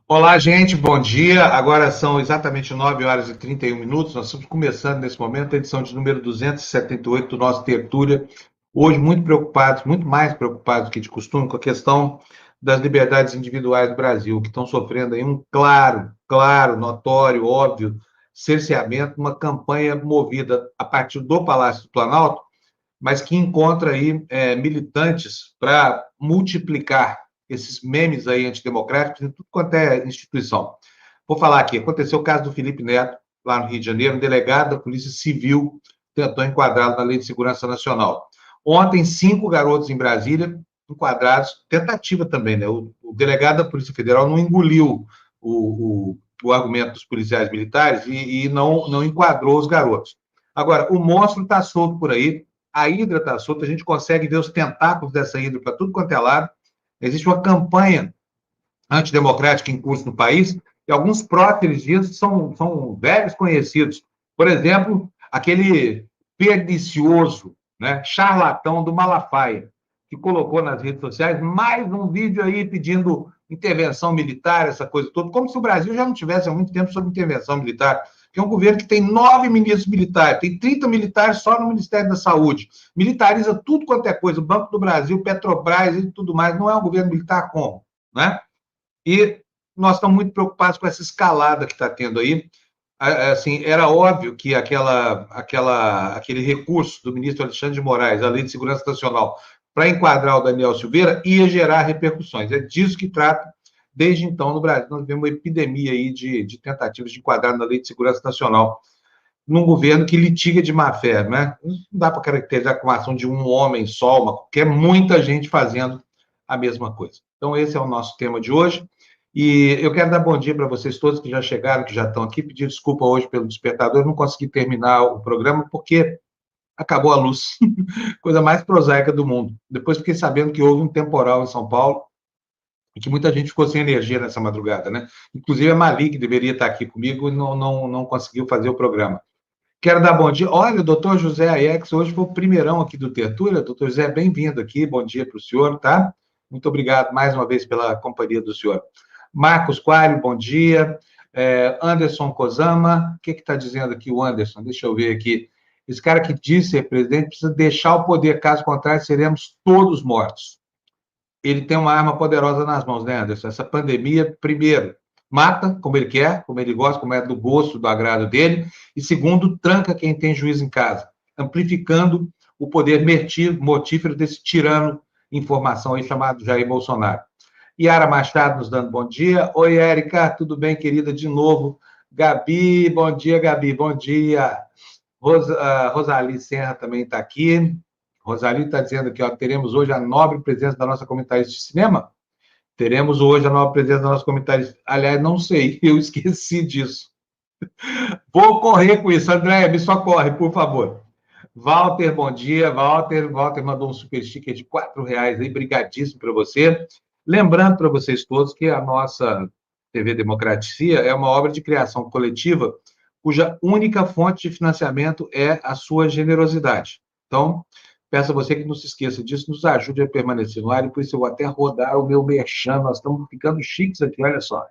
Olá, gente, bom dia. Agora são exatamente 9 horas e 31 minutos. Nós estamos começando nesse momento a edição de número 278 do nosso Tertúlia. Hoje, muito preocupados, muito mais preocupados do que de costume, com a questão das liberdades individuais do Brasil, que estão sofrendo aí um claro, notório, óbvio cerceamento, uma campanha movida a partir do Palácio do Planalto, mas que encontra aí militantes para multiplicar esses memes aí antidemocráticos em tudo quanto é instituição. Vou falar aqui, aconteceu o caso do Felipe Neto, lá no Rio de Janeiro, um delegado da Polícia Civil tentou enquadrá-lo na Lei de Segurança Nacional. Ontem, 5 garotos em Brasília enquadrados, tentativa também, né? O delegado da Polícia Federal não engoliu o argumento dos policiais militares e não enquadrou os garotos. Agora, o monstro está solto por aí, a hidra está solta, a gente consegue ver os tentáculos dessa hidra para tudo quanto é lado. Existe uma campanha antidemocrática em curso no país, e alguns próteres disso são velhos conhecidos. Por exemplo, aquele pernicioso, né, charlatão do Malafaia, que colocou nas redes sociais mais um vídeo aí pedindo intervenção militar, essa coisa toda, como se o Brasil já não tivesse há muito tempo sobre intervenção militar, que é um governo que tem 9 ministros militares, tem 30 militares só no Ministério da Saúde, militariza tudo quanto é coisa, o Banco do Brasil, Petrobras e tudo mais, não é um governo militar como, né? E nós estamos muito preocupados com essa escalada que está tendo aí. Assim, era óbvio que aquele recurso do ministro Alexandre de Moraes, a Lei de Segurança Nacional, para enquadrar o Daniel Silveira, ia gerar repercussões. É disso que trata. Desde então, no Brasil, nós vemos uma epidemia aí de tentativas de enquadrar na Lei de Segurança Nacional num governo que litiga de má fé, né? Não dá para caracterizar como ação de um homem só, porque é muita gente fazendo a mesma coisa. Então, esse é o nosso tema de hoje. E eu quero dar bom dia para vocês todos que já chegaram, que já estão aqui. Pedir desculpa hoje pelo despertador, eu não consegui terminar o programa porque acabou a luz. Coisa mais prosaica do mundo. Depois fiquei sabendo que houve um temporal em São Paulo e que muita gente ficou sem energia nessa madrugada, né? Inclusive a Mali, que deveria estar aqui comigo, não conseguiu fazer o programa. Quero dar bom dia. Olha, o doutor José Aiex, hoje foi o primeirão aqui do Tertúlia. Doutor José, bem-vindo aqui. Bom dia para o senhor, tá? Muito obrigado mais uma vez pela companhia do senhor. Marcos Coelho, bom dia. Anderson Kozama, o que está dizendo aqui o Anderson? Deixa eu ver aqui. Esse cara que disse ser presidente precisa deixar o poder, caso contrário, seremos todos mortos. Ele tem uma arma poderosa nas mãos, né, Anderson? Essa pandemia, primeiro, mata como ele quer, como ele gosta, como é do gosto, do agrado dele, e segundo, tranca quem tem juízo em casa, amplificando o poder mortífero desse tirano informação aí chamado Jair Bolsonaro. Yara Machado nos dando bom dia. Oi, Érica, tudo bem, querida? De novo. Gabi, bom dia, Gabi, bom dia. Rosali Serra também está aqui. Rosali está dizendo aqui, ó, teremos hoje a nobre presença da nossa comentarista de cinema? Teremos hoje a nova presença da nossa comentarista. Aliás, não sei, eu esqueci disso. Vou correr com isso. André, me socorre, por favor. Walter, bom dia. Walter mandou um super sticker de R$ 4 aí, brigadíssimo para você. Lembrando para vocês todos que a nossa TV Democracia é uma obra de criação coletiva cuja única fonte de financiamento é a sua generosidade. Então, peço a você que não se esqueça disso, nos ajude a permanecer no ar, e por isso eu vou até rodar o meu merchan, nós estamos ficando chiques aqui, olha só.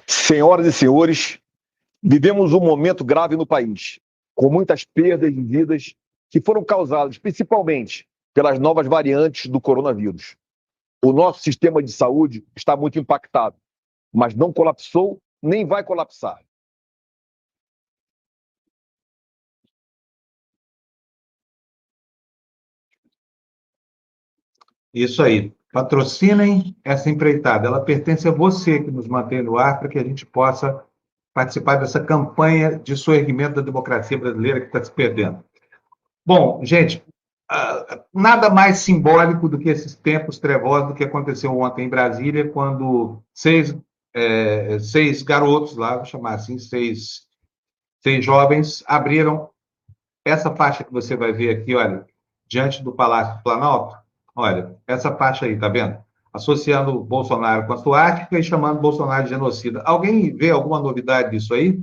Senhoras e senhores, vivemos um momento grave no país, com muitas perdas de vidas que foram causadas principalmente pelas novas variantes do coronavírus. O nosso sistema de saúde está muito impactado, mas não colapsou nem vai colapsar. Isso aí. Patrocinem essa empreitada. Ela pertence a você que nos mantém no ar para que a gente possa participar dessa campanha de soerguimento da democracia brasileira que está se perdendo. Bom, gente, nada mais simbólico do que esses tempos trevosos do que aconteceu ontem em Brasília, quando seis garotos lá, vou chamar assim, seis jovens, abriram essa faixa que você vai ver aqui, olha, diante do Palácio do Planalto, olha, essa faixa aí, tá vendo? Associando o Bolsonaro com a suástica e chamando o Bolsonaro de genocida. Alguém vê alguma novidade disso aí?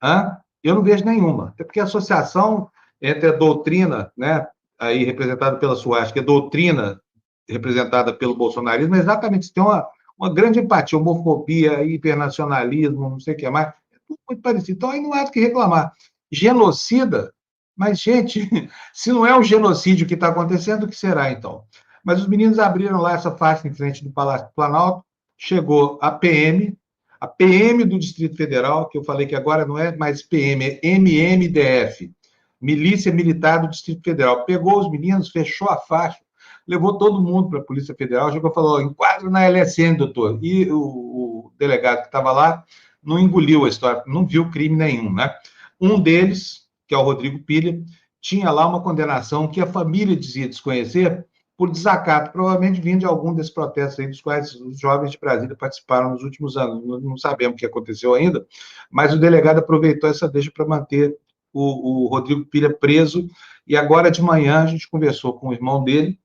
Hã? Eu não vejo nenhuma. Até porque a associação entre a doutrina, né, aí representada pela suástica, e a doutrina representada pelo bolsonarismo, é exatamente isso. Tem uma grande empatia, homofobia, hipernacionalismo, não sei o que mais. É tudo muito parecido. Então, aí não há do que reclamar. Genocida? Mas, gente, se não é um genocídio que está acontecendo, o que será, então? Mas os meninos abriram lá essa faixa em frente do Palácio do Planalto, chegou a PM do Distrito Federal, que eu falei que agora não é mais PM, é MMDF, Milícia Militar do Distrito Federal. Pegou os meninos, fechou a faixa, levou todo mundo para a Polícia Federal, chegou e falou, enquadro na LSN, doutor. E o delegado que estava lá não engoliu a história, não viu crime nenhum, né? Um deles, que é o Rodrigo Pilha, tinha lá uma condenação que a família dizia desconhecer por desacato, provavelmente vindo de algum desses protestos aí, dos quais os jovens de Brasília participaram nos últimos anos. Não sabemos o que aconteceu ainda, mas o delegado aproveitou essa deixa para manter o Rodrigo Pilha preso, e agora de manhã a gente conversou com o irmão dele,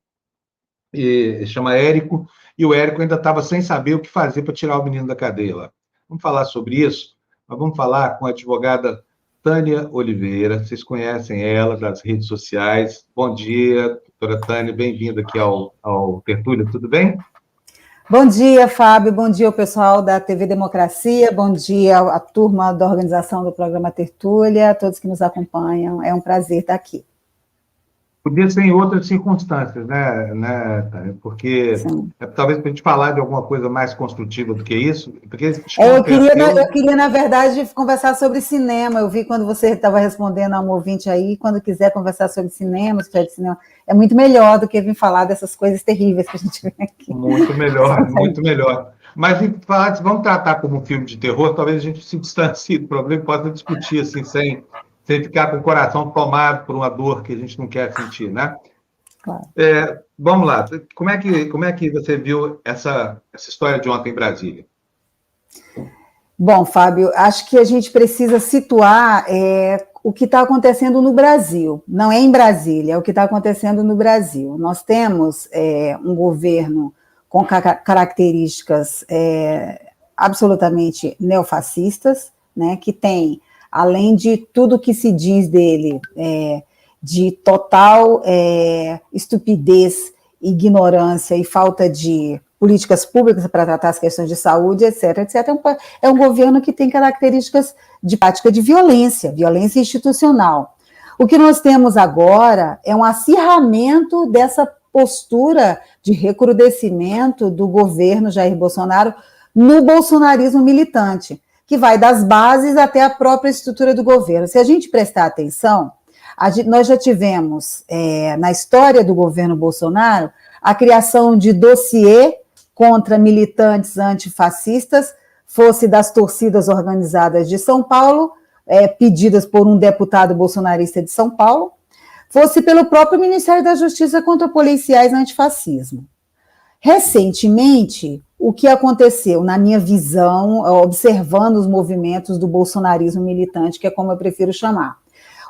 chama Érico, e o Érico ainda estava sem saber o que fazer para tirar o menino da cadeia lá. Vamos falar sobre isso, mas vamos falar com a advogada Tânia Oliveira, vocês conhecem ela das redes sociais. Bom dia, doutora Tânia, bem-vinda aqui ao Tertúlia, tudo bem? Bom dia, Fábio, bom dia ao pessoal da TV Democracia, bom dia à turma da organização do programa Tertúlia, a todos que nos acompanham, é um prazer estar aqui. Podia ser em outras circunstâncias, né, Tânia? Porque talvez para a gente falar de alguma coisa mais construtiva do que isso. Porque eu queria, na verdade, conversar sobre cinema. Eu vi quando você estava respondendo a um ouvinte aí, quando quiser conversar sobre cinema, de cinema, é muito melhor do que vir falar dessas coisas terríveis que a gente vê aqui. Muito melhor, muito melhor. Mas vamos tratar como um filme de terror, talvez a gente se distancie do problema e possa discutir assim, sem ficar com o coração tomado por uma dor que a gente não quer sentir, né? Claro. Vamos lá, como é que você viu essa história de ontem em Brasília? Bom, Fábio, acho que a gente precisa situar o que está acontecendo no Brasil. Não é em Brasília, é o que está acontecendo no Brasil. Nós temos um governo com características absolutamente neofascistas, né, que tem, além de tudo que se diz dele, de total estupidez, ignorância e falta de políticas públicas para tratar as questões de saúde, etc., etc., é um governo que tem características de prática de violência institucional. O que nós temos agora é um acirramento dessa postura de recrudescimento do governo Jair Bolsonaro no bolsonarismo militante, que vai das bases até a própria estrutura do governo. Se a gente prestar atenção, nós já tivemos, na história do governo Bolsonaro, a criação de dossiê contra militantes antifascistas, fosse das torcidas organizadas de São Paulo, pedidas por um deputado bolsonarista de São Paulo, fosse pelo próprio Ministério da Justiça contra policiais antifascismo. Recentemente, o que aconteceu, na minha visão, observando os movimentos do bolsonarismo militante, que é como eu prefiro chamar,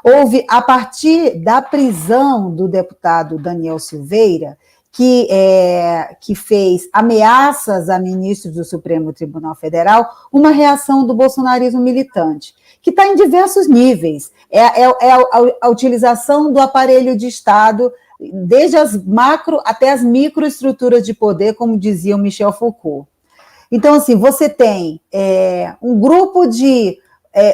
houve, a partir da prisão do deputado Daniel Silveira, que fez ameaças a ministros do Supremo Tribunal Federal, uma reação do bolsonarismo militante, que está em diversos níveis. A utilização do aparelho de Estado, desde as macro até as microestruturas de poder, como dizia o Michel Foucault. Então, assim, você tem um grupo de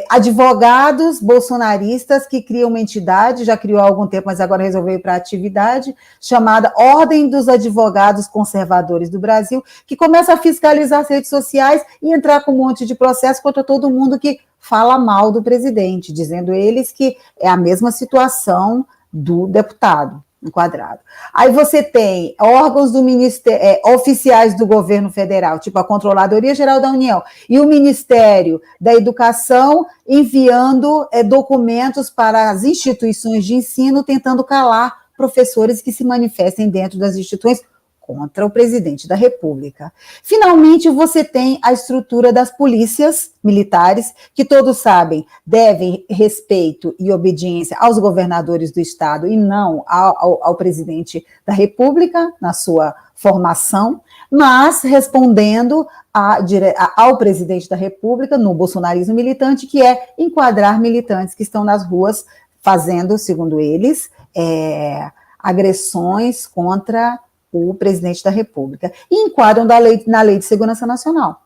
advogados bolsonaristas que criam uma entidade, já criou há algum tempo, mas agora resolveu ir para a atividade, chamada Ordem dos Advogados Conservadores do Brasil, que começa a fiscalizar as redes sociais e entrar com um monte de processo contra todo mundo que fala mal do presidente, dizendo eles que é a mesma situação do deputado enquadrado. Aí você tem órgãos do ministério, oficiais do governo federal, tipo a Controladoria Geral da União, e o Ministério da Educação enviando documentos para as instituições de ensino, tentando calar professores que se manifestem dentro das instituições contra o presidente da República. Finalmente, você tem a estrutura das polícias militares, que todos sabem devem respeito e obediência aos governadores do Estado e não ao presidente da República, na sua formação, mas respondendo ao presidente da República, no bolsonarismo militante, que é enquadrar militantes que estão nas ruas fazendo, segundo eles, agressões contra o presidente da República. E enquadram na Lei de Segurança Nacional.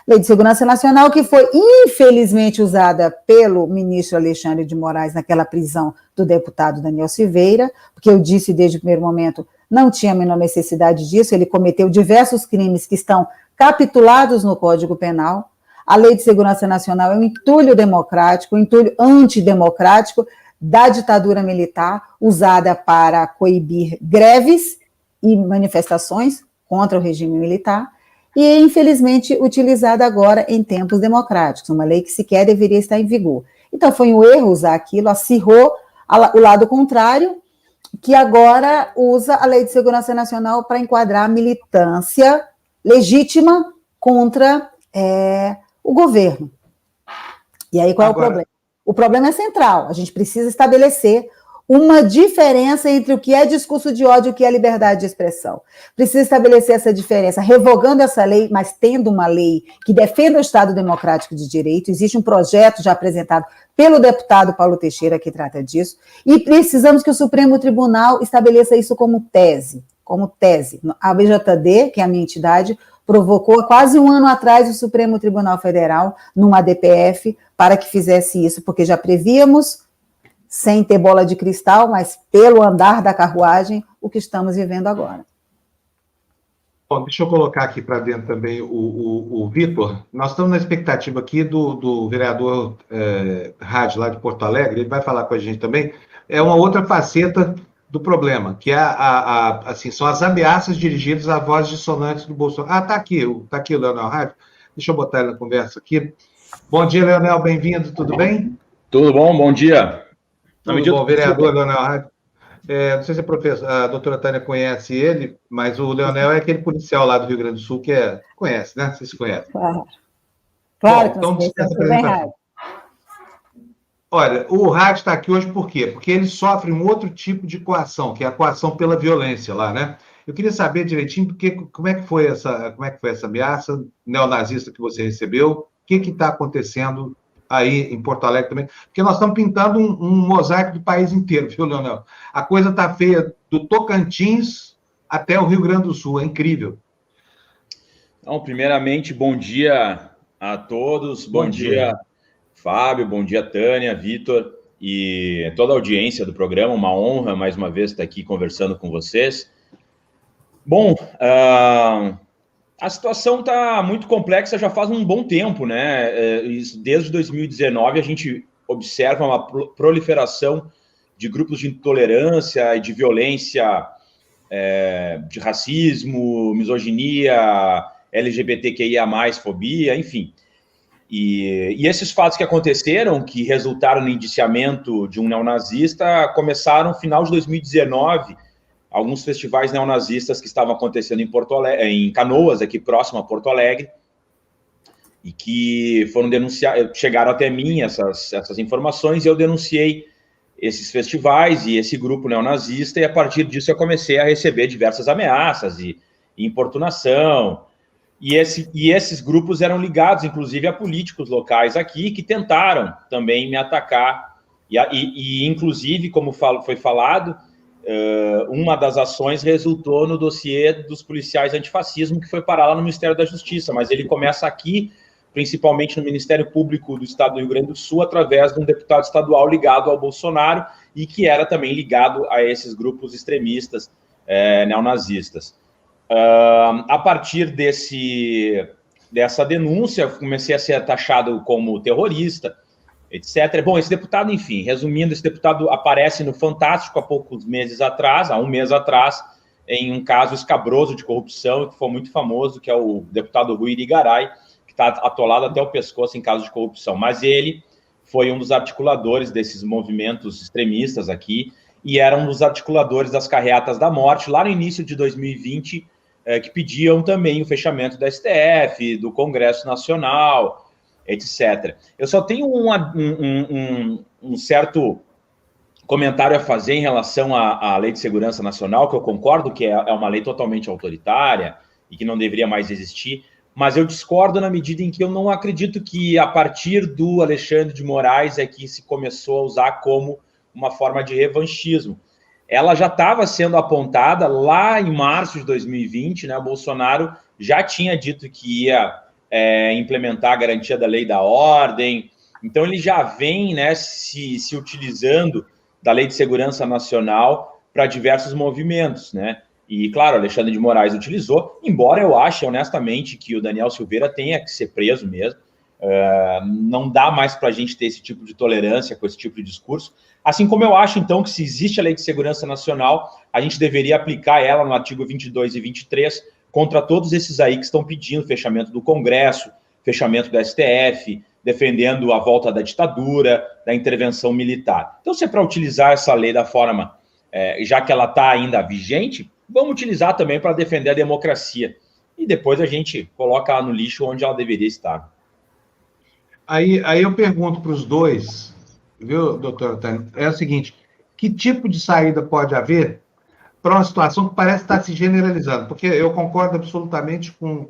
Lei de Segurança Nacional que foi infelizmente usada pelo ministro Alexandre de Moraes naquela prisão do deputado Daniel Silveira, porque eu disse desde o primeiro momento, não tinha a menor necessidade disso, ele cometeu diversos crimes que estão capitulados no Código Penal. A Lei de Segurança Nacional é um entulho democrático, um entulho antidemocrático da ditadura militar, usada para coibir greves e manifestações contra o regime militar, e, infelizmente, utilizada agora em tempos democráticos, uma lei que sequer deveria estar em vigor. Então, foi um erro usar aquilo, acirrou o lado contrário, que agora usa a Lei de Segurança Nacional para enquadrar a militância legítima contra o governo. E aí, qual é o problema? O problema é central, a gente precisa estabelecer uma diferença entre o que é discurso de ódio e o que é liberdade de expressão. Precisa estabelecer essa diferença, revogando essa lei, mas tendo uma lei que defenda o Estado Democrático de Direito. Existe um projeto já apresentado pelo deputado Paulo Teixeira que trata disso, e precisamos que o Supremo Tribunal estabeleça isso como tese. A BJD, que é a minha entidade, provocou há quase um ano atrás o Supremo Tribunal Federal, numa DPF, para que fizesse isso, porque já prevíamos, sem ter bola de cristal, mas pelo andar da carruagem, o que estamos vivendo agora. Bom, deixa eu colocar aqui para dentro também o Vitor. Nós estamos na expectativa aqui do vereador Rádio, lá de Porto Alegre, ele vai falar com a gente também. É uma outra faceta do problema, que é assim, são as ameaças dirigidas à voz dissonante do Bolsonaro. Está aqui o Leonel Rádio. Deixa eu botar ele na conversa aqui. Bom dia, Leonel, bem-vindo, tudo bem? Tudo bom, bom dia. Tudo bom, vereador Leonel Rádio. Não sei se a doutora Tânia conhece ele, mas o Leonel é aquele policial lá do Rio Grande do Sul que conhece, né? Vocês se conhecem. Claro que nós conhecemos. Olha, o Rádio está aqui hoje por quê? Porque ele sofre um outro tipo de coação, que é a coação pela violência lá, né? Eu queria saber direitinho como é que foi essa ameaça neonazista que você recebeu, o que está acontecendo aí em Porto Alegre também, porque nós estamos pintando um mosaico do país inteiro, viu, Leonel? A coisa está feia do Tocantins até o Rio Grande do Sul, é incrível. Então, primeiramente, bom dia a todos, bom dia, Fábio, bom dia, Tânia, Vitor e toda a audiência do programa, uma honra mais uma vez estar aqui conversando com vocês. Bom, a situação está muito complexa já faz um bom tempo, né? Desde 2019 a gente observa uma proliferação de grupos de intolerância e de violência, de racismo, misoginia, LGBTQIA+, fobia, enfim. E esses fatos que aconteceram, que resultaram no indiciamento de um neonazista, começaram no final de 2019, alguns festivais neonazistas que estavam acontecendo em Canoas, aqui próximo a Porto Alegre, e que foram denunciados, chegaram até mim essas informações, e eu denunciei esses festivais e esse grupo neonazista, e a partir disso eu comecei a receber diversas ameaças e importunação, e esses grupos eram ligados, inclusive, a políticos locais aqui, que tentaram também me atacar, e inclusive, como foi falado, uma das ações resultou no dossiê dos policiais antifascismo, que foi parar lá no Ministério da Justiça, mas ele começa aqui, principalmente no Ministério Público do Estado do Rio Grande do Sul, através de um deputado estadual ligado ao Bolsonaro e que era também ligado a esses grupos extremistas neonazistas. A partir dessa denúncia, eu comecei a ser taxado como terrorista, etc. Bom, esse deputado, enfim, resumindo, esse deputado aparece no Fantástico há um mês atrás, em um caso escabroso de corrupção, que foi muito famoso, que é o deputado Rui Irigaray, que está atolado até o pescoço em caso de corrupção. Mas ele foi um dos articuladores desses movimentos extremistas aqui, e era um dos articuladores das carreatas da morte. Lá no início de 2020, que pediam também o fechamento da STF, do Congresso Nacional, etc. Eu só tenho um certo comentário a fazer em relação à Lei de Segurança Nacional, que eu concordo que é uma lei totalmente autoritária e que não deveria mais existir, mas eu discordo na medida em que eu não acredito que a partir do Alexandre de Moraes é que se começou a usar como uma forma de revanchismo. Ela já estava sendo apontada lá em março de 2020, né? O Bolsonaro já tinha dito que ia implementar a garantia da lei da ordem, então ele já vem, né, se utilizando da Lei de Segurança Nacional para diversos movimentos, né? E, claro, Alexandre de Moraes utilizou, embora eu ache, honestamente, que o Daniel Silveira tenha que ser preso mesmo. Não dá mais para a gente ter esse tipo de tolerância com esse tipo de discurso. Assim como eu acho, então, que se existe a Lei de Segurança Nacional, a gente deveria aplicar ela no artigo 22 e 23 contra todos esses aí que estão pedindo fechamento do Congresso, fechamento do STF, defendendo a volta da ditadura, da intervenção militar. Então, se é para utilizar essa lei da forma, já que ela está ainda vigente, vamos utilizar também para defender a democracia. E depois a gente coloca ela no lixo onde ela deveria estar. Aí eu pergunto para os dois, viu, doutor Antônio, é o seguinte, que tipo de saída pode haver para uma situação que parece estar se generalizando? Porque eu concordo absolutamente com...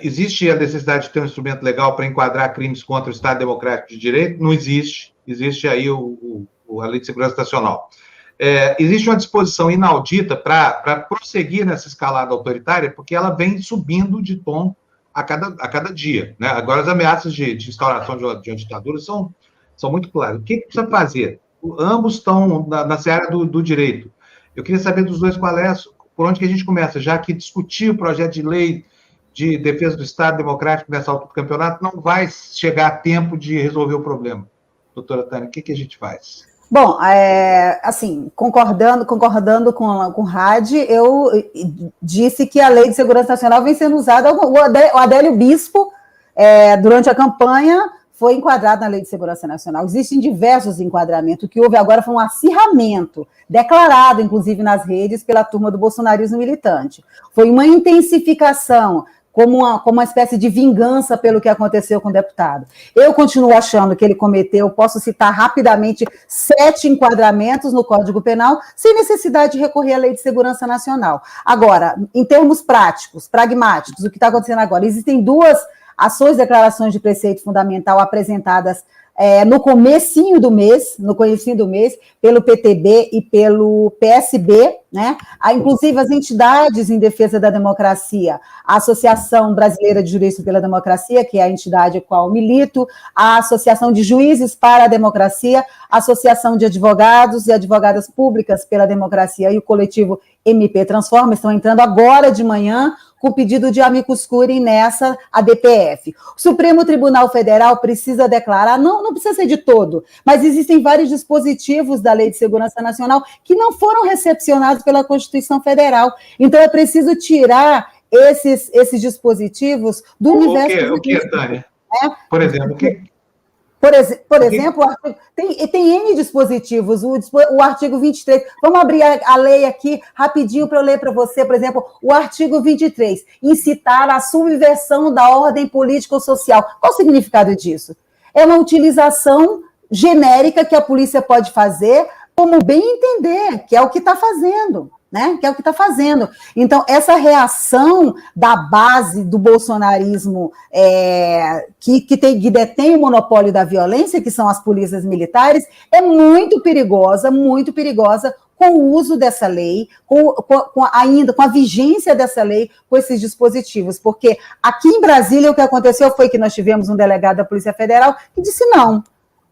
Existe a necessidade de ter um instrumento legal para enquadrar crimes contra o Estado Democrático de Direito? Não existe. Existe aí a Lei de Segurança Nacional. Existe uma disposição inaudita para prosseguir nessa escalada autoritária, porque ela vem subindo de tom a cada dia, né? Agora, as ameaças de instauração de uma ditadura são muito claras. O que precisa fazer? Ambos estão na seara do direito. Eu queria saber dos dois por onde que a gente começa, já que discutir o projeto de lei de defesa do Estado Democrático nessa altura do campeonato não vai chegar a tempo de resolver o problema. Doutora Tânia, o que a gente faz? Bom, assim, concordando com o Hadi, eu disse que a Lei de Segurança Nacional vem sendo usada, o Adélio Bispo, durante a campanha, foi enquadrado na Lei de Segurança Nacional. Existem diversos enquadramentos. O que houve agora foi um acirramento, declarado, inclusive, nas redes, pela turma do bolsonarismo militante. Foi uma intensificação, como uma espécie de vingança pelo que aconteceu com o deputado. Eu continuo achando que ele cometeu, posso citar rapidamente, 7 enquadramentos no Código Penal, sem necessidade de recorrer à Lei de Segurança Nacional. Agora, em termos práticos, pragmáticos, o que está acontecendo agora? Existem 2 ações, declarações de preceito fundamental apresentadas no comecinho do mês, pelo PTB e pelo PSB, né? Inclusive as entidades em defesa da democracia, a Associação Brasileira de Juristas pela Democracia, que é a entidade a qual milito, a Associação de Juízes para a Democracia, a Associação de Advogados e Advogadas Públicas pela Democracia e o coletivo MP Transforma estão entrando agora de manhã com pedido de amicus curiae nessa ADPF. O Supremo Tribunal Federal precisa declarar, não precisa ser de todo, mas existem vários dispositivos da Lei de Segurança Nacional que não foram recepcionados pela Constituição Federal. Então, é preciso tirar esses dispositivos do universo... O que, Tânia? Por exemplo, o que... Por exemplo, tem N dispositivos, o artigo 23. Vamos abrir a lei aqui rapidinho para eu ler para você, por exemplo, o artigo 23, incitar a subversão da ordem político-social. Qual o significado disso? É uma utilização genérica que a polícia pode fazer como bem entender, que é o que está fazendo. Né? Que é o que está fazendo. Então, essa reação da base do bolsonarismo que detém o monopólio da violência, que são as polícias militares, é muito perigosa com o uso dessa lei, ainda com a vigência dessa lei, com esses dispositivos. Porque aqui em Brasília o que aconteceu foi que nós tivemos um delegado da Polícia Federal que disse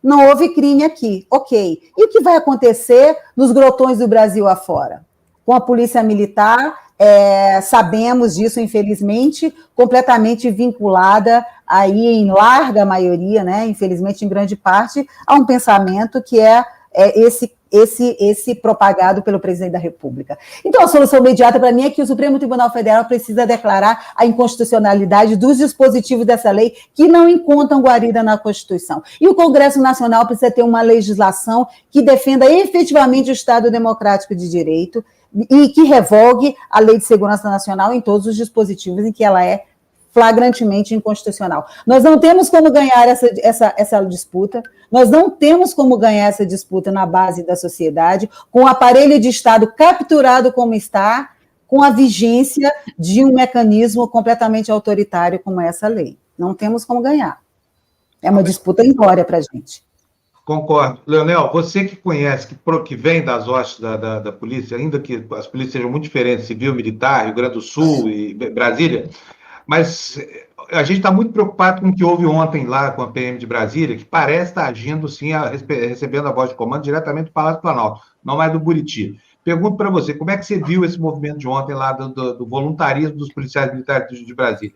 não houve crime aqui, ok. E o que vai acontecer nos grotões do Brasil afora? Com a polícia militar, sabemos disso, infelizmente, completamente vinculada aí em larga maioria, né, infelizmente em grande parte, a um pensamento que é esse propagado pelo presidente da República. Então, a solução imediata para mim é que o Supremo Tribunal Federal precisa declarar a inconstitucionalidade dos dispositivos dessa lei que não encontram guarida na Constituição. E o Congresso Nacional precisa ter uma legislação que defenda efetivamente o Estado democrático de direito e que revogue a Lei de Segurança Nacional em todos os dispositivos em que ela é flagrantemente inconstitucional. Nós não temos como ganhar essa disputa, nós não temos como ganhar essa disputa na base da sociedade, com o aparelho de Estado capturado como está, com a vigência de um mecanismo completamente autoritário como essa lei. Não temos como ganhar. É uma disputa inglória para a gente. Concordo. Leonel, você que conhece, que vem das hostes da polícia, ainda que as polícias sejam muito diferentes, civil, militar, Rio Grande do Sul e Brasília, mas a gente está muito preocupado com o que houve ontem lá com a PM de Brasília, que parece estar agindo, sim, recebendo a voz de comando diretamente do Palácio do Planalto, não mais do Buriti. Pergunto para você, como é que você viu esse movimento de ontem lá do voluntarismo dos policiais militares de Brasília?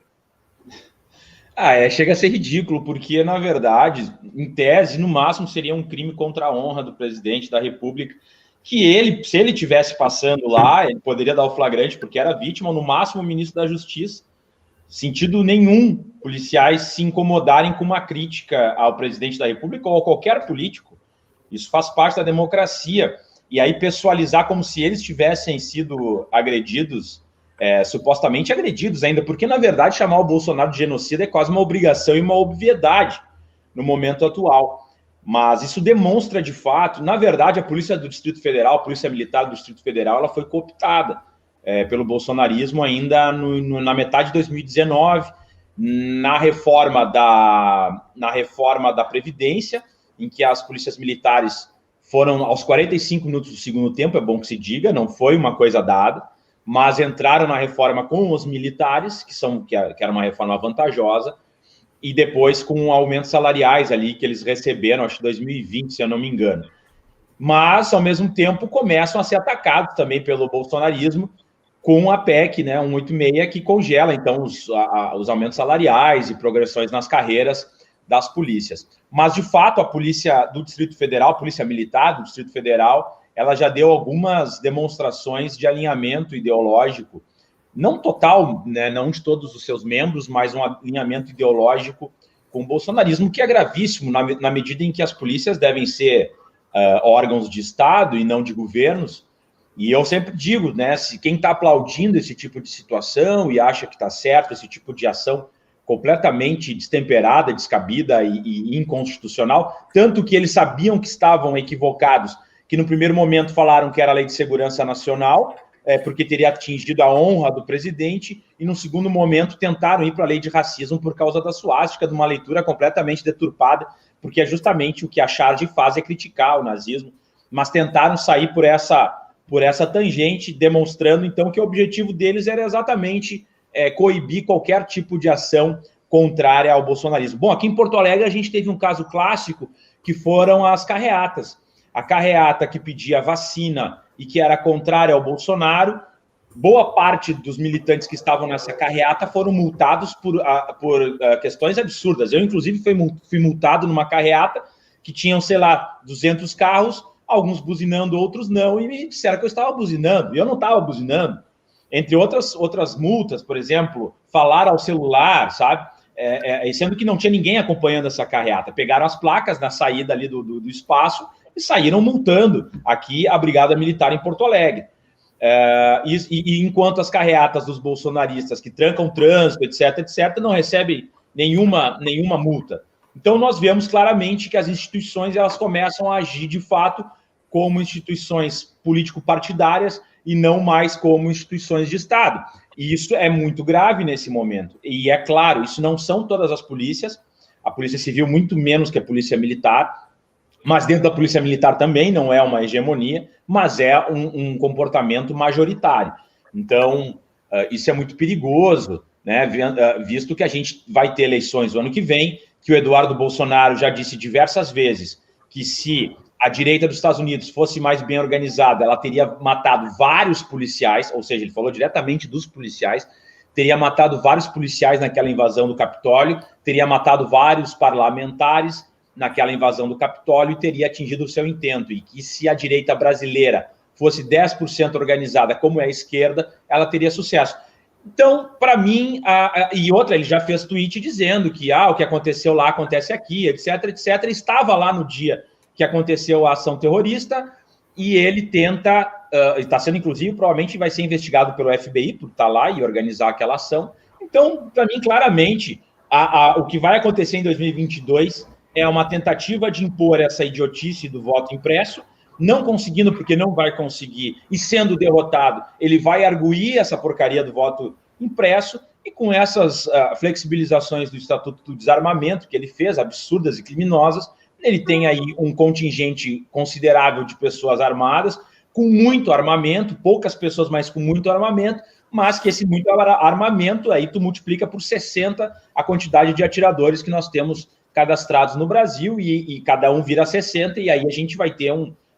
Chega a ser ridículo, porque, na verdade, em tese, no máximo, seria um crime contra a honra do presidente da República, que ele, se ele estivesse passando lá, ele poderia dar o flagrante, porque era vítima, no máximo, o ministro da Justiça. Sentido nenhum policiais se incomodarem com uma crítica ao presidente da República ou a qualquer político. Isso faz parte da democracia. E aí pessoalizar como se eles tivessem sido agredidos, supostamente agredidos ainda, porque, na verdade, chamar o Bolsonaro de genocida é quase uma obrigação e uma obviedade no momento atual. Mas isso demonstra, de fato, na verdade, a Polícia do Distrito Federal, a Polícia Militar do Distrito Federal, ela foi cooptada pelo bolsonarismo ainda na metade de 2019, na reforma da Previdência, em que as polícias militares foram aos 45 minutos do segundo tempo, é bom que se diga, não foi uma coisa dada, mas entraram na reforma com os militares, que era uma reforma vantajosa, e depois com aumentos salariais ali que eles receberam, acho que 2020, se eu não me engano. Mas, ao mesmo tempo, começam a ser atacados também pelo bolsonarismo, com a PEC, 186, que congela, então, os aumentos salariais e progressões nas carreiras das polícias. Mas, de fato, a polícia do Distrito Federal, a polícia militar do Distrito Federal, ela já deu algumas demonstrações de alinhamento ideológico, não total, não de todos os seus membros, mas um alinhamento ideológico com o bolsonarismo, que é gravíssimo, na medida em que as polícias devem ser órgãos de Estado e não de governos. E eu sempre digo, se quem está aplaudindo esse tipo de situação e acha que está certo, esse tipo de ação completamente destemperada, descabida e inconstitucional, tanto que eles sabiam que estavam equivocados, que no primeiro momento falaram que era a Lei de Segurança Nacional, porque teria atingido a honra do presidente, e no segundo momento tentaram ir para a Lei de Racismo por causa da suástica, de uma leitura completamente deturpada, porque é justamente o que a charge faz, é criticar o nazismo, mas tentaram sair por essa tangente, demonstrando, então, que o objetivo deles era exatamente coibir qualquer tipo de ação contrária ao bolsonarismo. Bom, aqui em Porto Alegre a gente teve um caso clássico, que foram as carreatas. A carreata que pedia vacina e que era contrária ao Bolsonaro, boa parte dos militantes que estavam nessa carreata foram multados por questões absurdas. Eu, inclusive, fui multado numa carreata que tinham, 200 carros, alguns buzinando, outros não, e me disseram que eu estava buzinando, e eu não estava buzinando. Entre outras multas, por exemplo, falar ao celular, sabe? Sendo que não tinha ninguém acompanhando essa carreata. Pegaram as placas na saída ali do espaço e saíram multando aqui a Brigada Militar em Porto Alegre. E enquanto as carreatas dos bolsonaristas que trancam trânsito, etc., não recebem nenhuma multa. Então, nós vemos claramente que as instituições elas começam a agir, de fato, como instituições político-partidárias e não mais como instituições de Estado. E isso é muito grave nesse momento. E, é claro, isso não são todas as polícias, a Polícia Civil muito menos que a Polícia Militar, mas dentro da Polícia Militar também não é uma hegemonia, mas é um comportamento majoritário. Então, isso é muito perigoso, visto que a gente vai ter eleições no ano que vem, que o Eduardo Bolsonaro já disse diversas vezes que se a direita dos Estados Unidos fosse mais bem organizada, ela teria matado vários policiais, ou seja, ele falou diretamente dos policiais, teria matado vários policiais naquela invasão do Capitólio, teria matado vários parlamentares, naquela invasão do Capitólio e teria atingido o seu intento, e que se a direita brasileira fosse 10% organizada, como é a esquerda, ela teria sucesso. Então, para mim, e outra, ele já fez tweet dizendo que o que aconteceu lá acontece aqui, etc, etc. Estava lá no dia que aconteceu a ação terrorista, e ele tenta, está sendo, inclusive, provavelmente vai ser investigado pelo FBI por estar lá e organizar aquela ação. Então, para mim, claramente, o que vai acontecer em 2022 é uma tentativa de impor essa idiotice do voto impresso, não conseguindo, porque não vai conseguir, e sendo derrotado, ele vai arguir essa porcaria do voto impresso, e com essas flexibilizações do Estatuto do Desarmamento que ele fez, absurdas e criminosas, ele tem aí um contingente considerável de pessoas armadas, com muito armamento, poucas pessoas, mas com muito armamento, mas que esse muito armamento, aí tu multiplica por 60 a quantidade de atiradores que nós temos cadastrados no Brasil, e cada um vira 60, e aí a gente vai ter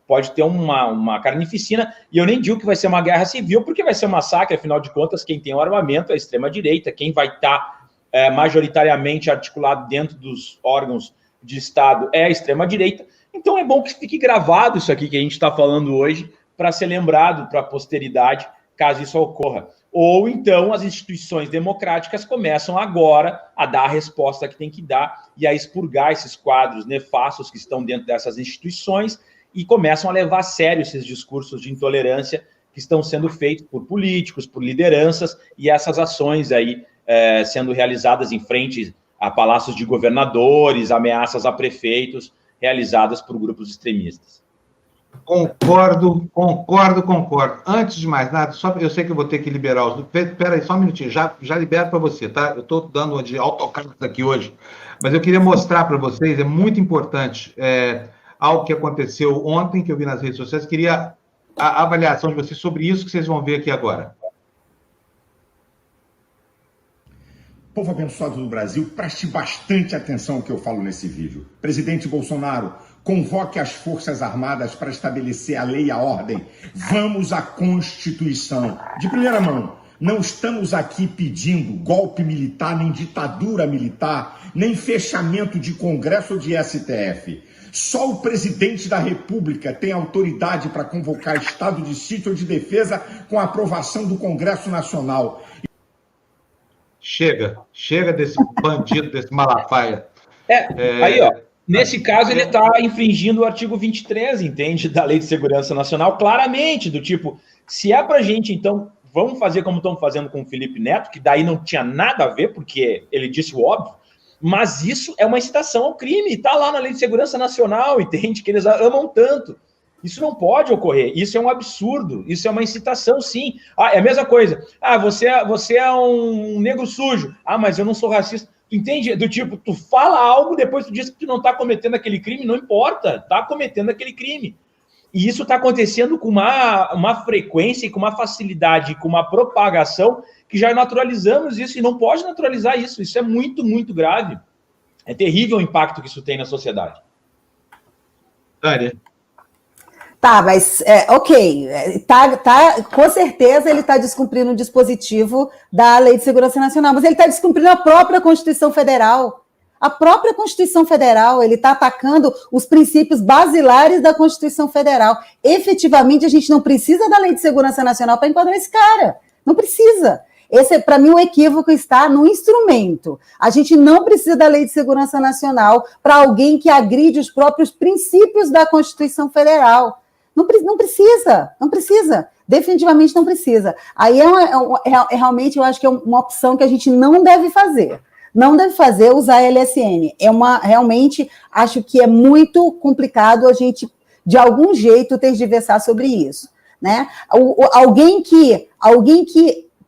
pode ter uma carnificina, e eu nem digo que vai ser uma guerra civil, porque vai ser um massacre, afinal de contas, quem tem o armamento é a extrema-direita, quem vai estar majoritariamente articulado dentro dos órgãos de Estado é a extrema-direita. Então é bom que fique gravado isso aqui que a gente está falando hoje, para ser lembrado para a posteridade, caso isso ocorra. Ou então as instituições democráticas começam agora a dar a resposta que tem que dar e a expurgar esses quadros nefastos que estão dentro dessas instituições, e começam a levar a sério esses discursos de intolerância que estão sendo feitos por políticos, por lideranças, e essas ações aí sendo realizadas em frente a palácios de governadores, ameaças a prefeitos, realizadas por grupos extremistas. Concordo. Antes de mais nada, eu sei que eu vou ter que liberar os... Espera aí, só um minutinho, já libero para você, tá? Eu estou dando uma de autocartas aqui hoje, mas eu queria mostrar para vocês, é muito importante, algo que aconteceu ontem, que eu vi nas redes sociais, queria a avaliação de vocês sobre isso que vocês vão ver aqui agora. Povo abençoado do Brasil, preste bastante atenção ao que eu falo nesse vídeo. Presidente Bolsonaro, convoque as Forças Armadas para estabelecer a lei e a ordem. Vamos à Constituição. De primeira mão, não estamos aqui pedindo golpe militar, nem ditadura militar, nem fechamento de Congresso ou de STF. Só o presidente da República tem autoridade para convocar estado de sítio ou de defesa com a aprovação do Congresso Nacional. Chega desse bandido, desse malafaia. Aí, ó, nesse caso ele está infringindo o artigo 23, entende, da Lei de Segurança Nacional, claramente, do tipo, se é pra gente, então, vamos fazer como estão fazendo com o Felipe Neto, que daí não tinha nada a ver, porque ele disse o óbvio, mas isso é uma incitação ao crime, está lá na Lei de Segurança Nacional, entende, que eles amam tanto. Isso não pode ocorrer, isso é um absurdo, isso é uma incitação, sim. É a mesma coisa, você é um negro sujo, mas eu não sou racista. Entende? Do tipo, tu fala algo, depois tu diz que tu não está cometendo aquele crime, não importa, está cometendo aquele crime. E isso está acontecendo com uma frequência e com uma facilidade, com uma propagação, que já naturalizamos isso, e não pode naturalizar isso. Isso é muito, muito grave. É terrível o impacto que isso tem na sociedade. Tânia. Tá, mas, ok, com certeza ele está descumprindo um dispositivo da Lei de Segurança Nacional, mas ele está descumprindo a própria Constituição Federal. A própria Constituição Federal, ele está atacando os princípios basilares da Constituição Federal. Efetivamente, a gente não precisa da Lei de Segurança Nacional para enquadrar esse cara. Não precisa. Esse, para mim, o equívoco está no instrumento. A gente não precisa da Lei de Segurança Nacional para alguém que agride os próprios princípios da Constituição Federal. Não precisa. Definitivamente não precisa. Aí realmente eu acho que é uma opção que a gente não deve fazer. Não deve fazer usar a LSN. Realmente acho que é muito complicado a gente, de algum jeito, tergiversar sobre isso. Né? Alguém que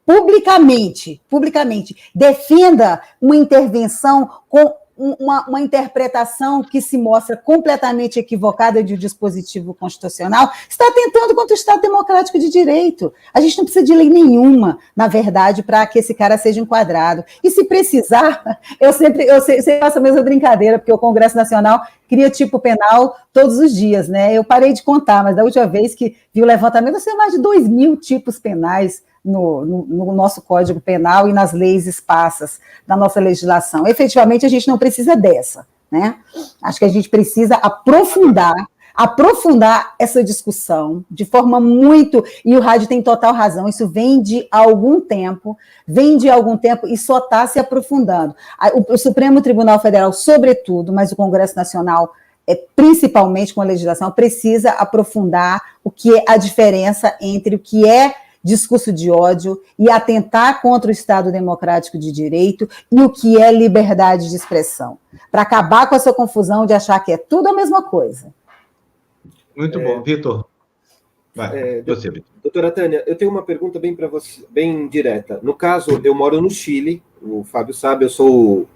publicamente defenda uma intervenção com uma interpretação que se mostra completamente equivocada de um dispositivo constitucional, está tentando contra o Estado Democrático de Direito. A gente não precisa de lei nenhuma, na verdade, para que esse cara seja enquadrado. E se precisar, eu sempre faço a mesma brincadeira, porque o Congresso Nacional cria tipo penal todos os dias, né? Eu parei de contar, mas da última vez que vi o levantamento, são mais de 2.000 tipos penais no nosso Código Penal e nas leis esparsas da nossa legislação. Efetivamente, a gente não precisa dessa, né? Acho que a gente precisa aprofundar essa discussão de forma muito... E o Rádio tem total razão, isso vem de algum tempo e só está se aprofundando. O Supremo Tribunal Federal, sobretudo, mas o Congresso Nacional, principalmente com a legislação, precisa aprofundar o que é a diferença entre o que é discurso de ódio e atentar contra o Estado Democrático de Direito e o que é liberdade de expressão, para acabar com essa confusão de achar que é tudo a mesma coisa. Muito bom. Vitor. Vai, você, Vitor. Doutora Tânia, eu tenho uma pergunta bem para você, bem direta. No caso, eu moro no Chile, o Fábio sabe, eu sou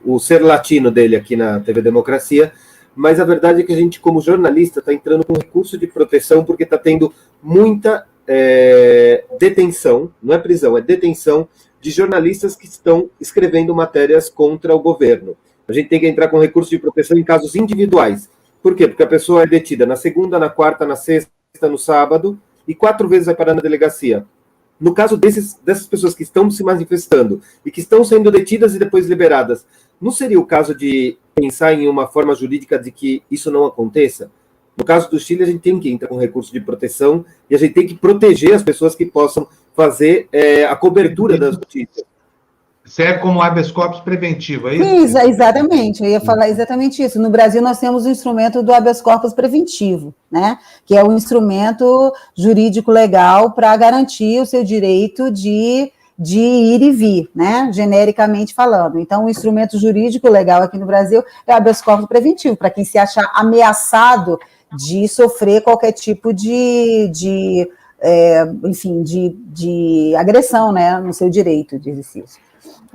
o ser latino dele aqui na TV Democracia, mas a verdade é que a gente, como jornalista, está entrando com recurso de proteção porque está tendo muita detenção, não é prisão, é detenção de jornalistas que estão escrevendo matérias contra o governo. A gente tem que entrar com recurso de proteção em casos individuais. Por quê? Porque a pessoa é detida na segunda, na quarta, na sexta, no sábado, e 4 vezes vai parar na delegacia. No caso dessas pessoas que estão se manifestando e que estão sendo detidas e depois liberadas, não seria o caso de pensar em uma forma jurídica de que isso não aconteça? No caso do Chile, a gente tem que entrar com recurso de proteção e a gente tem que proteger as pessoas que possam fazer a cobertura das notícias. Serve como habeas corpus preventivo, é isso? Sim, exatamente, eu ia falar exatamente isso. No Brasil, nós temos o instrumento do habeas corpus preventivo, né? Que é o instrumento jurídico legal para garantir o seu direito de ir e vir, né? Genericamente falando. Então, o instrumento jurídico legal aqui no Brasil é o habeas corpus preventivo, para quem se achar ameaçado de sofrer qualquer tipo de agressão, né, no seu direito de exercício.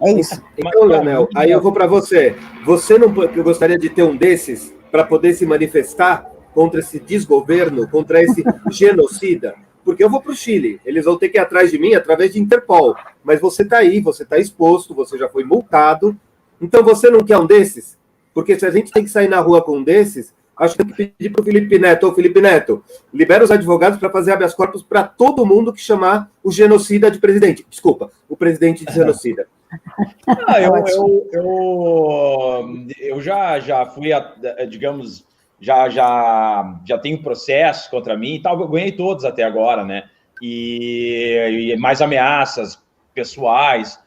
É isso. Então, Leonel, aí eu vou para você. Você não gostaria de ter um desses para poder se manifestar contra esse desgoverno, contra esse genocida? Porque eu vou para o Chile, eles vão ter que ir atrás de mim através de Interpol. Mas você está aí, você está exposto, você já foi multado. Então você não quer um desses? Porque se a gente tem que sair na rua com um desses, acho que tem que pedir para o Felipe Neto. Ô, Felipe Neto, libera os advogados para fazer habeas corpus para todo mundo que chamar o genocida de presidente. Desculpa, o presidente de genocida. Eu já fui, digamos, já tenho processos contra mim e tal, eu ganhei todos até agora, né? E mais ameaças pessoais.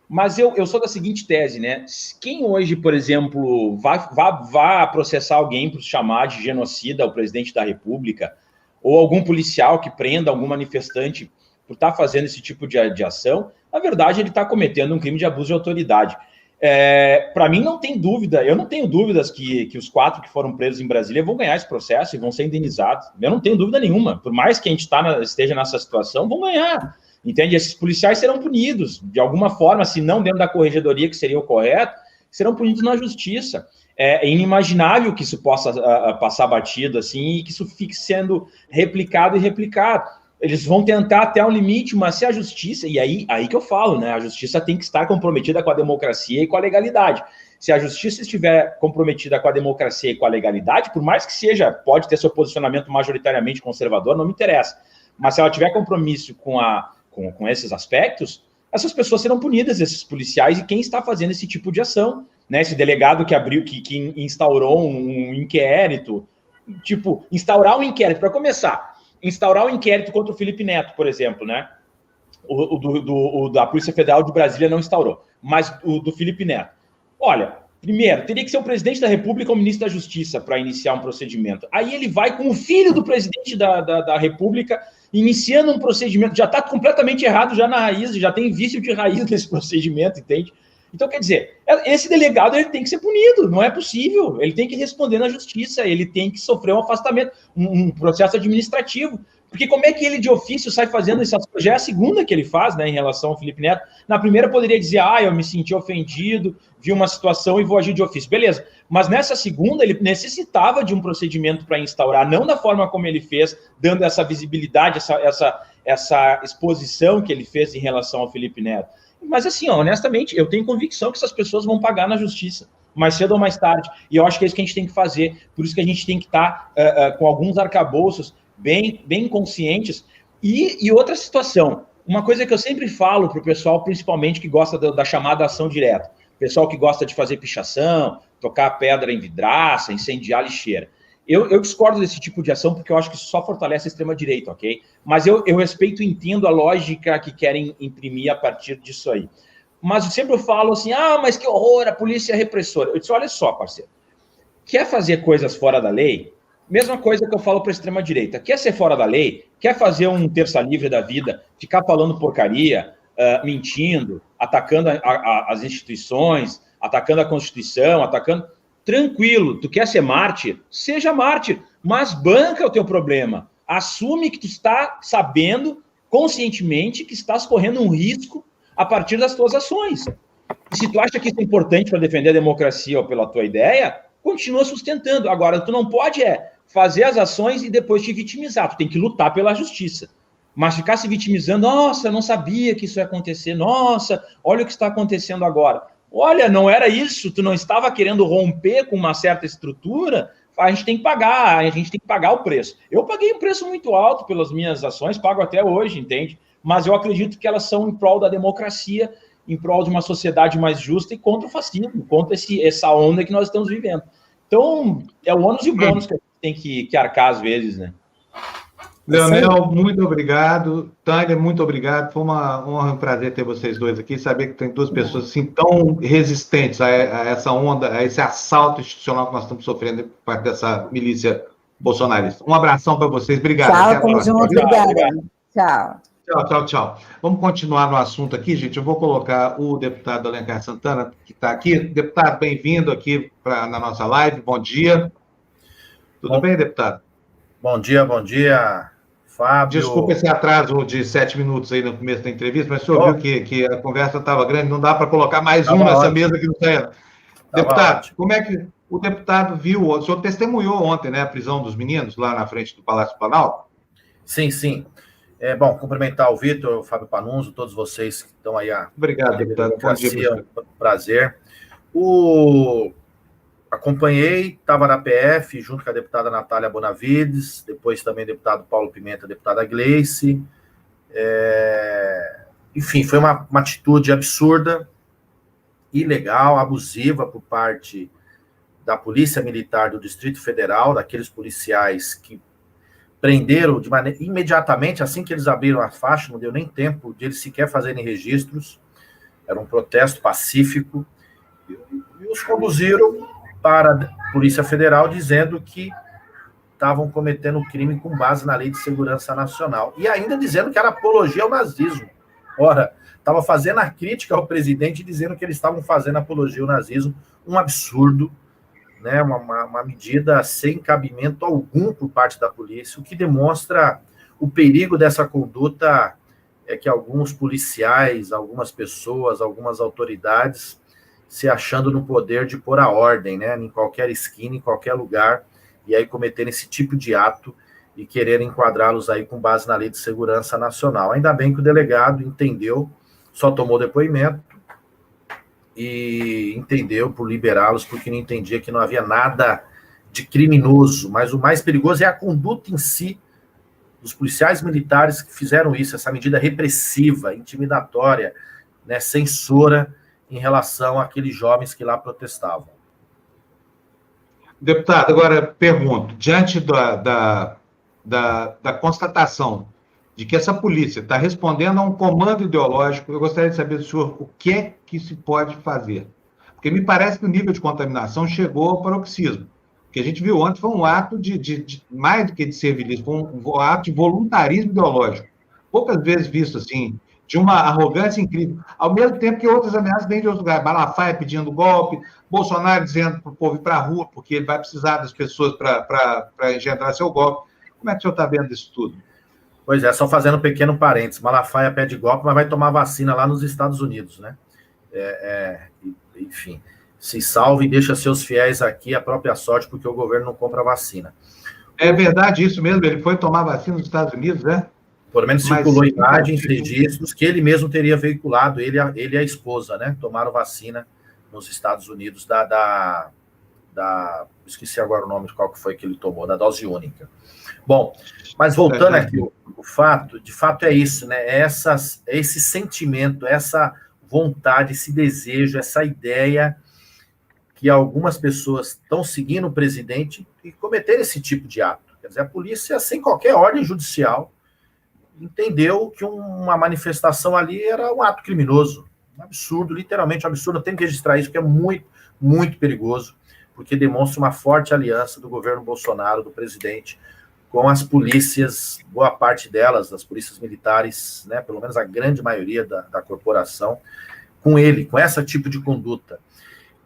Mas eu sou da seguinte tese, né? Quem hoje, por exemplo, vá processar alguém por chamar de genocida o presidente da República, ou algum policial que prenda algum manifestante por estar fazendo esse tipo de ação, na verdade, ele está cometendo um crime de abuso de autoridade. Para mim, não tem dúvida, eu não tenho dúvidas que os 4 que foram presos em Brasília vão ganhar esse processo e vão ser indenizados. Eu não tenho dúvida nenhuma. Por mais que a gente esteja nessa situação, vão ganhar. Entende? Esses policiais serão punidos, de alguma forma, se não dentro da corregedoria, que seria o correto, serão punidos na justiça. É inimaginável que isso possa passar batido assim e que isso fique sendo replicado e replicado. Eles vão tentar até um limite, mas se a justiça... E aí que eu falo, né? A justiça tem que estar comprometida com a democracia e com a legalidade. Se a justiça estiver comprometida com a democracia e com a legalidade, por mais que seja, pode ter seu posicionamento majoritariamente conservador, não me interessa. Mas se ela tiver compromisso com esses aspectos, essas pessoas serão punidas, esses policiais, e quem está fazendo esse tipo de ação, né? Esse delegado que instaurou um inquérito, tipo, instaurar um inquérito, para começar, instaurar um inquérito contra o Felipe Neto, por exemplo, né? O da Polícia Federal de Brasília não instaurou, mas o do Felipe Neto. Olha, primeiro, teria que ser o presidente da República ou o ministro da Justiça para iniciar um procedimento. Aí ele vai com o filho do presidente da República iniciando um procedimento, já está completamente errado já na raiz, já tem vício de raiz nesse procedimento, entende? Então, quer dizer, esse delegado ele tem que ser punido, não é possível, ele tem que responder na justiça, ele tem que sofrer um afastamento, um processo administrativo, porque como é que ele de ofício sai fazendo isso? Já é a segunda que ele faz, né, em relação ao Felipe Neto. Na primeira poderia dizer, eu me senti ofendido, vi uma situação e vou agir de ofício, beleza, mas nessa segunda ele necessitava de um procedimento para instaurar, não da forma como ele fez, dando essa visibilidade, essa exposição que ele fez em relação ao Felipe Neto. Mas assim, honestamente, eu tenho convicção que essas pessoas vão pagar na justiça, mais cedo ou mais tarde, e eu acho que é isso que a gente tem que fazer, por isso que a gente tem que estar com alguns arcabouços bem conscientes. E outra situação, uma coisa que eu sempre falo para o pessoal, principalmente que gosta da chamada ação direta, pessoal que gosta de fazer pichação, tocar pedra em vidraça, incendiar lixeira. Eu discordo desse tipo de ação porque eu acho que isso só fortalece a extrema-direita, ok? Mas eu respeito e entendo a lógica que querem imprimir a partir disso aí. Mas eu sempre falo assim, mas que horror, a polícia é repressora. Eu disse, olha só, parceiro, quer fazer coisas fora da lei? Mesma coisa que eu falo para a extrema-direita. Quer ser fora da lei? Quer fazer um terça livre da vida? Ficar falando porcaria, mentindo, atacando as instituições, atacando a Constituição, atacando... Tranquilo, tu quer ser mártir? Seja mártir, mas banca o teu problema. Assume que tu está sabendo, conscientemente, que estás correndo um risco a partir das tuas ações. E se tu acha que isso é importante para defender a democracia ou pela tua ideia, continua sustentando. Agora, tu não pode fazer as ações e depois te vitimizar. Tu tem que lutar pela justiça. Mas ficar se vitimizando, nossa, eu não sabia que isso ia acontecer, nossa, olha o que está acontecendo agora. Olha, não era isso, tu não estava querendo romper com uma certa estrutura, a gente tem que pagar o preço. Eu paguei um preço muito alto pelas minhas ações, pago até hoje, entende? Mas eu acredito que elas são em prol da democracia, em prol de uma sociedade mais justa e contra o fascismo, contra essa onda que nós estamos vivendo. Então, é o ônus e o bônus que a gente tem que arcar às vezes, né? Leonel, muito obrigado. Tânia, muito obrigado. Foi uma honra e um prazer ter vocês dois aqui. Saber que tem duas pessoas assim tão resistentes a essa onda, a esse assalto institucional que nós estamos sofrendo por parte dessa milícia bolsonarista. Um abração para vocês. Obrigado. Tchau, tamo junto. Obrigada. Tchau. Tchau. Vamos continuar no assunto aqui, gente. Eu vou colocar o deputado Alencar Santana, que está aqui. Deputado, bem-vindo aqui na nossa live. Bom dia. Tudo bem, deputado? Bom dia, Fábio. Desculpa esse atraso de 7 minutos aí no começo da entrevista, mas o senhor viu que a conversa estava grande, não dá para colocar mais um nessa mesa que não está. Deputado, como é que o deputado viu? O senhor testemunhou ontem, né, a prisão dos meninos lá na frente do Palácio do Planalto? Sim. Bom, cumprimentar o Vitor, o Fábio Panunzo, todos vocês que estão aí. Obrigado, deputado. Bom dia. Prazer. Acompanhei, estava na PF, junto com a deputada Natália Bonavides, depois também deputado Paulo Pimenta, deputada Gleice. Enfim, foi uma atitude absurda, ilegal, abusiva por parte da Polícia Militar do Distrito Federal, daqueles policiais que prenderam de maneira imediatamente, assim que eles abriram a faixa, não deu nem tempo de eles sequer fazerem registros, era um protesto pacífico, e os conduziram para a Polícia Federal, dizendo que estavam cometendo crime com base na Lei de Segurança Nacional. E ainda dizendo que era apologia ao nazismo. Ora, estava fazendo a crítica ao presidente, dizendo que eles estavam fazendo apologia ao nazismo. Um absurdo, né? Uma medida sem cabimento algum por parte da polícia, o que demonstra o perigo dessa conduta, que alguns policiais, algumas pessoas, algumas autoridades se achando no poder de pôr a ordem, né, em qualquer esquina, em qualquer lugar, e aí cometerem esse tipo de ato e quererem enquadrá-los aí com base na Lei de Segurança Nacional. Ainda bem que o delegado entendeu, só tomou depoimento e entendeu por liberá-los, porque não entendia que não havia nada de criminoso, mas o mais perigoso é a conduta em si dos policiais militares que fizeram isso, essa medida repressiva, intimidatória, né, censora, em relação àqueles jovens que lá protestavam. Deputado, agora pergunto, diante da constatação de que essa polícia está respondendo a um comando ideológico, eu gostaria de saber do senhor o que é que se pode fazer. Porque me parece que o nível de contaminação chegou ao paroxismo. O que a gente viu ontem foi um ato de mais do que de servilismo, foi um ato de voluntarismo ideológico. Poucas vezes visto assim, de uma arrogância incrível, ao mesmo tempo que outras ameaças vêm de outros lugares. Malafaia pedindo golpe, Bolsonaro dizendo para o povo ir para a rua, porque ele vai precisar das pessoas para engendrar seu golpe. Como é que o senhor está vendo isso tudo? Pois é, só fazendo um pequeno parênteses, Malafaia pede golpe, mas vai tomar vacina lá nos Estados Unidos, né? Enfim, se salve e deixa seus fiéis aqui a própria sorte, porque o governo não compra vacina. É verdade isso mesmo, ele foi tomar vacina nos Estados Unidos, né? Pelo menos circulou imagens, registros, que ele mesmo teria veiculado, ele e a esposa, né? Tomaram vacina nos Estados Unidos esqueci agora o nome de qual que foi que ele tomou, da dose única. Bom, mas voltando aqui, de fato é isso, né? Esse sentimento, essa vontade, esse desejo, essa ideia que algumas pessoas estão seguindo o presidente e cometer esse tipo de ato. Quer dizer, a polícia, sem qualquer ordem judicial, entendeu que uma manifestação ali era um ato criminoso. Um absurdo, literalmente um absurdo. Eu tenho que registrar isso, porque é muito, muito perigoso, porque demonstra uma forte aliança do governo Bolsonaro, do presidente, com as polícias, boa parte delas, as polícias militares, né, pelo menos a grande maioria da corporação, com ele, com esse tipo de conduta.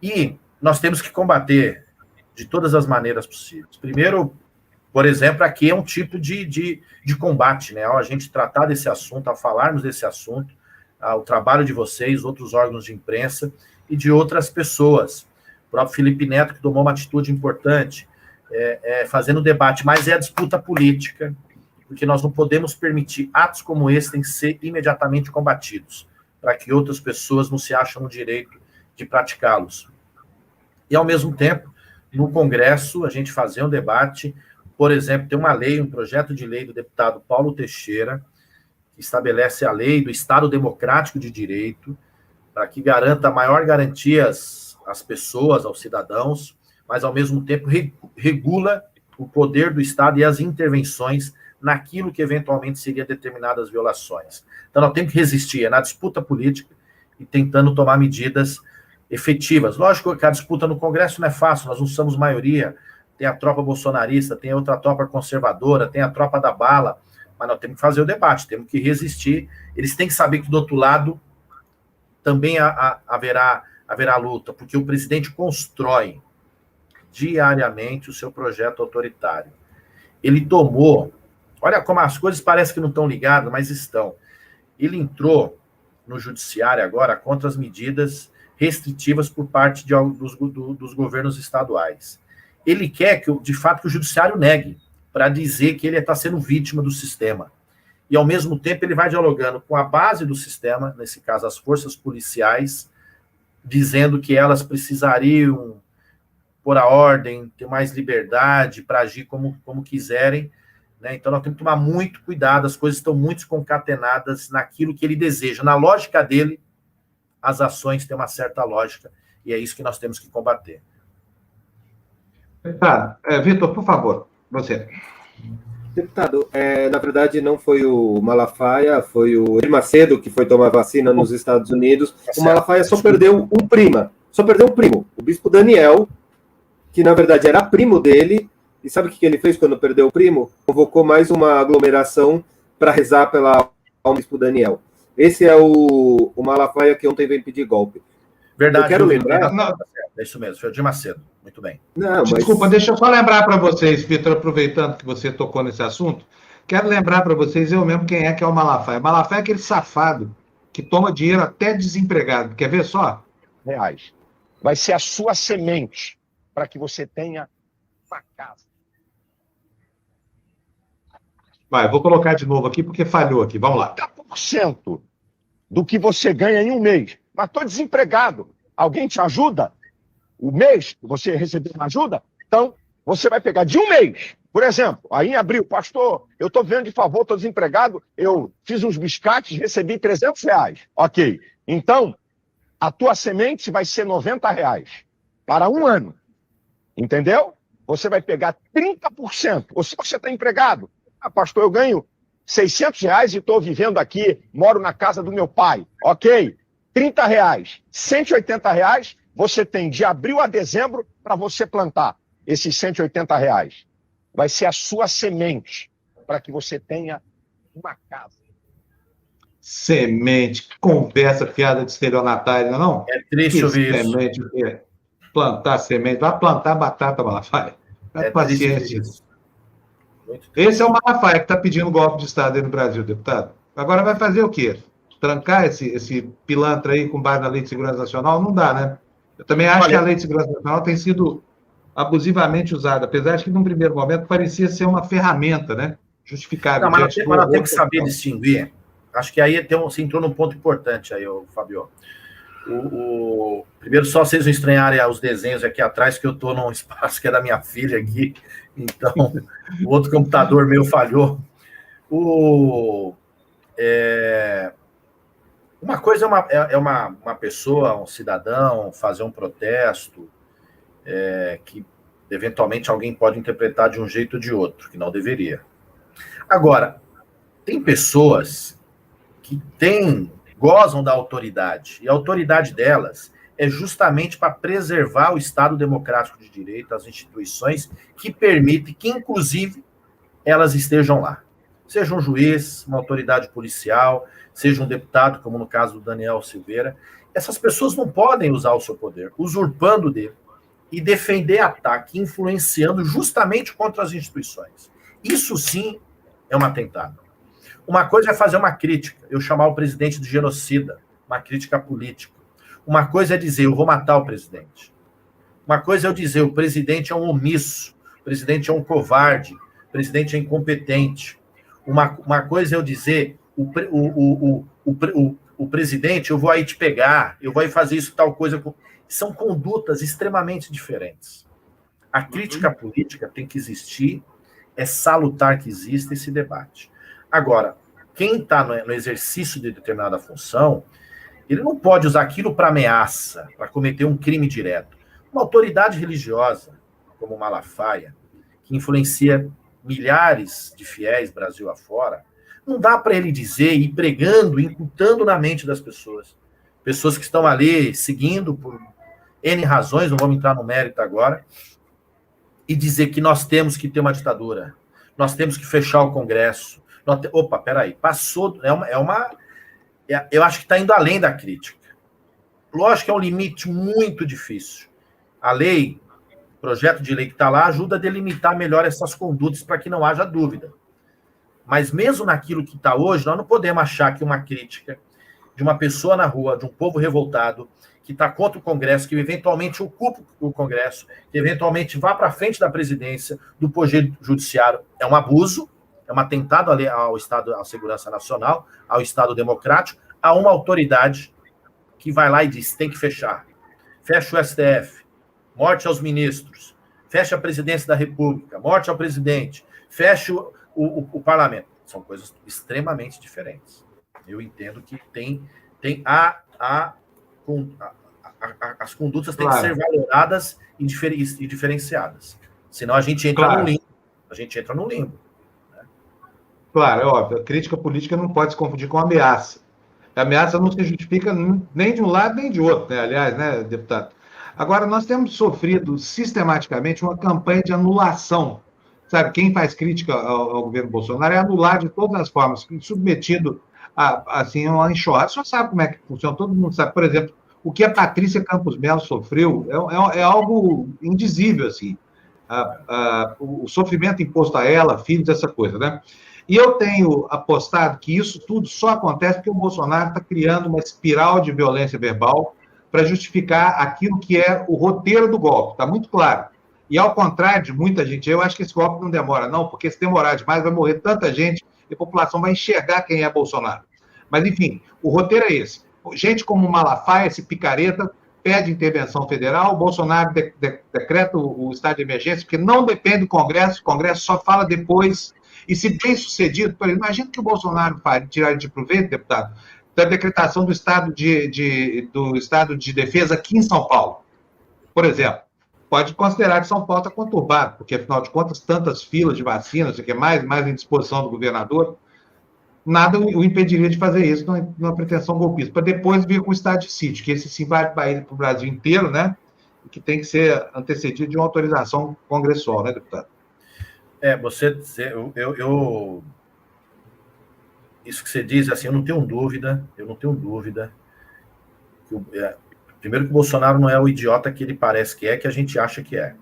E nós temos que combater de todas as maneiras possíveis. Primeiro, por exemplo, aqui é um tipo de combate, né? Ao a gente tratar desse assunto, ao falarmos desse assunto, ao trabalho de vocês, outros órgãos de imprensa e de outras pessoas. O próprio Felipe Neto, que tomou uma atitude importante, fazendo debate, mas é a disputa política, porque nós não podemos permitir atos como esse, têm que ser imediatamente combatidos, para que outras pessoas não se acham no direito de praticá-los. E, ao mesmo tempo, no Congresso, a gente fazer um debate, por exemplo, tem uma lei, um projeto de lei do deputado Paulo Teixeira, que estabelece a lei do Estado Democrático de Direito, para que garanta maior garantias às pessoas, aos cidadãos, mas, ao mesmo tempo, regula o poder do Estado e as intervenções naquilo que, eventualmente, seria determinadas violações. Então, nós temos que resistir na disputa política e tentando tomar medidas efetivas. Lógico que a disputa no Congresso não é fácil, nós não somos maioria, tem a tropa bolsonarista, tem outra tropa conservadora, tem a tropa da bala, mas nós temos que fazer o debate, temos que resistir. Eles têm que saber que do outro lado também haverá luta, porque o presidente constrói diariamente o seu projeto autoritário. Ele tomou, olha como as coisas parecem que não estão ligadas, mas estão. Ele entrou no judiciário agora contra as medidas restritivas por parte dos governos estaduais. Ele quer que, de fato, que o judiciário negue, para dizer que ele está sendo vítima do sistema. E, ao mesmo tempo, ele vai dialogando com a base do sistema, nesse caso, as forças policiais, dizendo que elas precisariam pôr a ordem, ter mais liberdade para agir como quiserem, né? Então, nós temos que tomar muito cuidado, as coisas estão muito concatenadas naquilo que ele deseja. Na lógica dele, as ações têm uma certa lógica, e é isso que nós temos que combater. Deputado, Vitor, por favor, você. Deputado, na verdade não foi o Malafaia, foi o Edir Macedo que foi tomar vacina nos Estados Unidos. O Malafaia só perdeu um primo, o bispo Daniel, que na verdade era primo dele, e sabe o que ele fez quando perdeu o primo? Convocou mais uma aglomeração para rezar pela bispo Daniel. Esse é o Malafaia que ontem veio pedir golpe. Verdade. Eu quero lembrar... Não, é isso mesmo, foi o Edir Macedo. Muito bem. Não, mas... Desculpa, deixa eu só lembrar para vocês, Vitor, aproveitando que você tocou nesse assunto, quero lembrar para vocês, eu mesmo, quem é que é o Malafaia. O Malafaia é aquele safado que toma dinheiro até desempregado. Quer ver só? Reais. Vai ser a sua semente para que você tenha uma casa. Vai, eu vou colocar de novo aqui porque falhou aqui. Vamos lá. 30% do que você ganha em um mês. Mas estou desempregado. Alguém te ajuda? O mês que você recebeu uma ajuda? Então, você vai pegar de um mês. Por exemplo, aí em abril, pastor, eu estou vendo de favor, estou desempregado, eu fiz uns biscates, recebi R$300. Ok. Então, a tua semente vai ser R$90 para um ano. Entendeu? Você vai pegar 30%. Ou se você está empregado, pastor, eu ganho R$600 e estou vivendo aqui, moro na casa do meu pai. Ok. R$30, R$180, você tem de abril a dezembro para você plantar esses R$180. Vai ser a sua semente para que você tenha uma casa. Semente, conversa, piada de estelionatária, não? É triste ouvir isso. Semente, plantar semente, vai plantar batata, Malafaia. Paciência. Esse é o Malafaia que está pedindo golpe de Estado aí no Brasil, deputado. Agora vai fazer o quê? Trancar esse pilantra aí com base na Lei de Segurança Nacional? Não dá, né? Eu também acho que a Lei de Segurança Nacional tem sido abusivamente usada, apesar de que, num primeiro momento, parecia ser uma ferramenta, né? Justificável. Não, mas nós temos que saber distinguir. Acho que aí você entrou num ponto importante aí, Fabio. Primeiro, só vocês não estranharem os desenhos aqui atrás, que eu estou num espaço que é da minha filha aqui, então o outro computador meu falhou. Uma Uma coisa é uma pessoa, um cidadão, fazer um protesto que eventualmente alguém pode interpretar de um jeito ou de outro, que não deveria. Agora, tem pessoas que gozam da autoridade, e a autoridade delas é justamente para preservar o Estado democrático de direito, as instituições que permitem que, inclusive, elas estejam lá. Seja um juiz, uma autoridade policial, seja um deputado, como no caso do Daniel Silveira. Essas pessoas não podem usar o seu poder, usurpando dele, e defender ataque, influenciando justamente contra as instituições. Isso sim é um atentado. Uma coisa é fazer uma crítica, eu chamar o presidente de genocida, uma crítica política. Uma coisa é dizer, eu vou matar o presidente. Uma coisa é eu dizer, o presidente é um omisso, o presidente é um covarde, o presidente é incompetente. Uma coisa é eu dizer, o presidente, eu vou aí te pegar, eu vou aí fazer isso, tal coisa. São condutas extremamente diferentes. A crítica política tem que existir, é salutar que exista esse debate. Agora, quem está no exercício de determinada função, ele não pode usar aquilo para ameaça, para cometer um crime direto. Uma autoridade religiosa, como Malafaia, que influencia milhares de fiéis Brasil afora, não dá para ele dizer, ir pregando, imputando na mente das pessoas. Pessoas que estão ali seguindo por N razões, não vamos entrar no mérito agora, e dizer que nós temos que ter uma ditadura, nós temos que fechar o Congresso. Opa, peraí, passou, eu acho que está indo além da crítica. Lógico que é um limite muito difícil. A lei, o projeto de lei que está lá, ajuda a delimitar melhor essas condutas para que não haja dúvida. Mas mesmo naquilo que está hoje, nós não podemos achar que uma crítica de uma pessoa na rua, de um povo revoltado, que está contra o Congresso, que eventualmente ocupa o Congresso, que eventualmente vá para frente da presidência, do Poder Judiciário, é um abuso, é um atentado ao Estado, à segurança nacional, ao Estado democrático, a uma autoridade que vai lá e diz, tem que fechar. Fecha o STF, morte aos ministros, fecha a presidência da República, morte ao presidente, fecha o parlamento. São coisas extremamente diferentes. Eu entendo que as condutas têm que ser valoradas e diferenciadas. Senão a gente entra no limbo. A gente entra no limbo. Né? Claro, é óbvio. A crítica política não pode se confundir com ameaça. A ameaça não se justifica nem de um lado nem de outro, né? Aliás, né, deputado? Agora, nós temos sofrido sistematicamente uma campanha de anulação. Sabe, quem faz crítica ao governo Bolsonaro é anular de todas as formas, submetido a uma enxurrada. O senhor sabe como é que funciona, todo mundo sabe. Por exemplo, o que a Patrícia Campos Melo sofreu é algo indizível, assim. O sofrimento imposto a ela, filhos, essa coisa, né? E eu tenho apostado que isso tudo só acontece porque o Bolsonaro está criando uma espiral de violência verbal para justificar aquilo que é o roteiro do golpe, está muito claro. E ao contrário de muita gente, eu acho que esse golpe não demora, não, porque se demorar demais vai morrer tanta gente e a população vai enxergar quem é Bolsonaro. Mas, enfim, o roteiro é esse. Gente como Malafaia, esse picareta, pede intervenção federal, o Bolsonaro decreta o estado de emergência, porque não depende do Congresso, o Congresso só fala depois. E se bem sucedido, por exemplo, imagina que o Bolsonaro tirar de proveito, deputado, da decretação do estado de defesa aqui em São Paulo, por exemplo. Pode considerar que São Paulo está conturbado, porque, afinal de contas, tantas filas de vacinas, que é mais em disposição do governador, nada o impediria de fazer isso numa pretensão golpista, para depois vir com o estado de sítio, que esse sim vai para o Brasil inteiro, né? E que tem que ser antecedido de uma autorização congressual, né, deputado? Isso que você diz, assim, eu não tenho dúvida. Primeiro que o Bolsonaro não é o idiota que ele parece que a gente acha que é.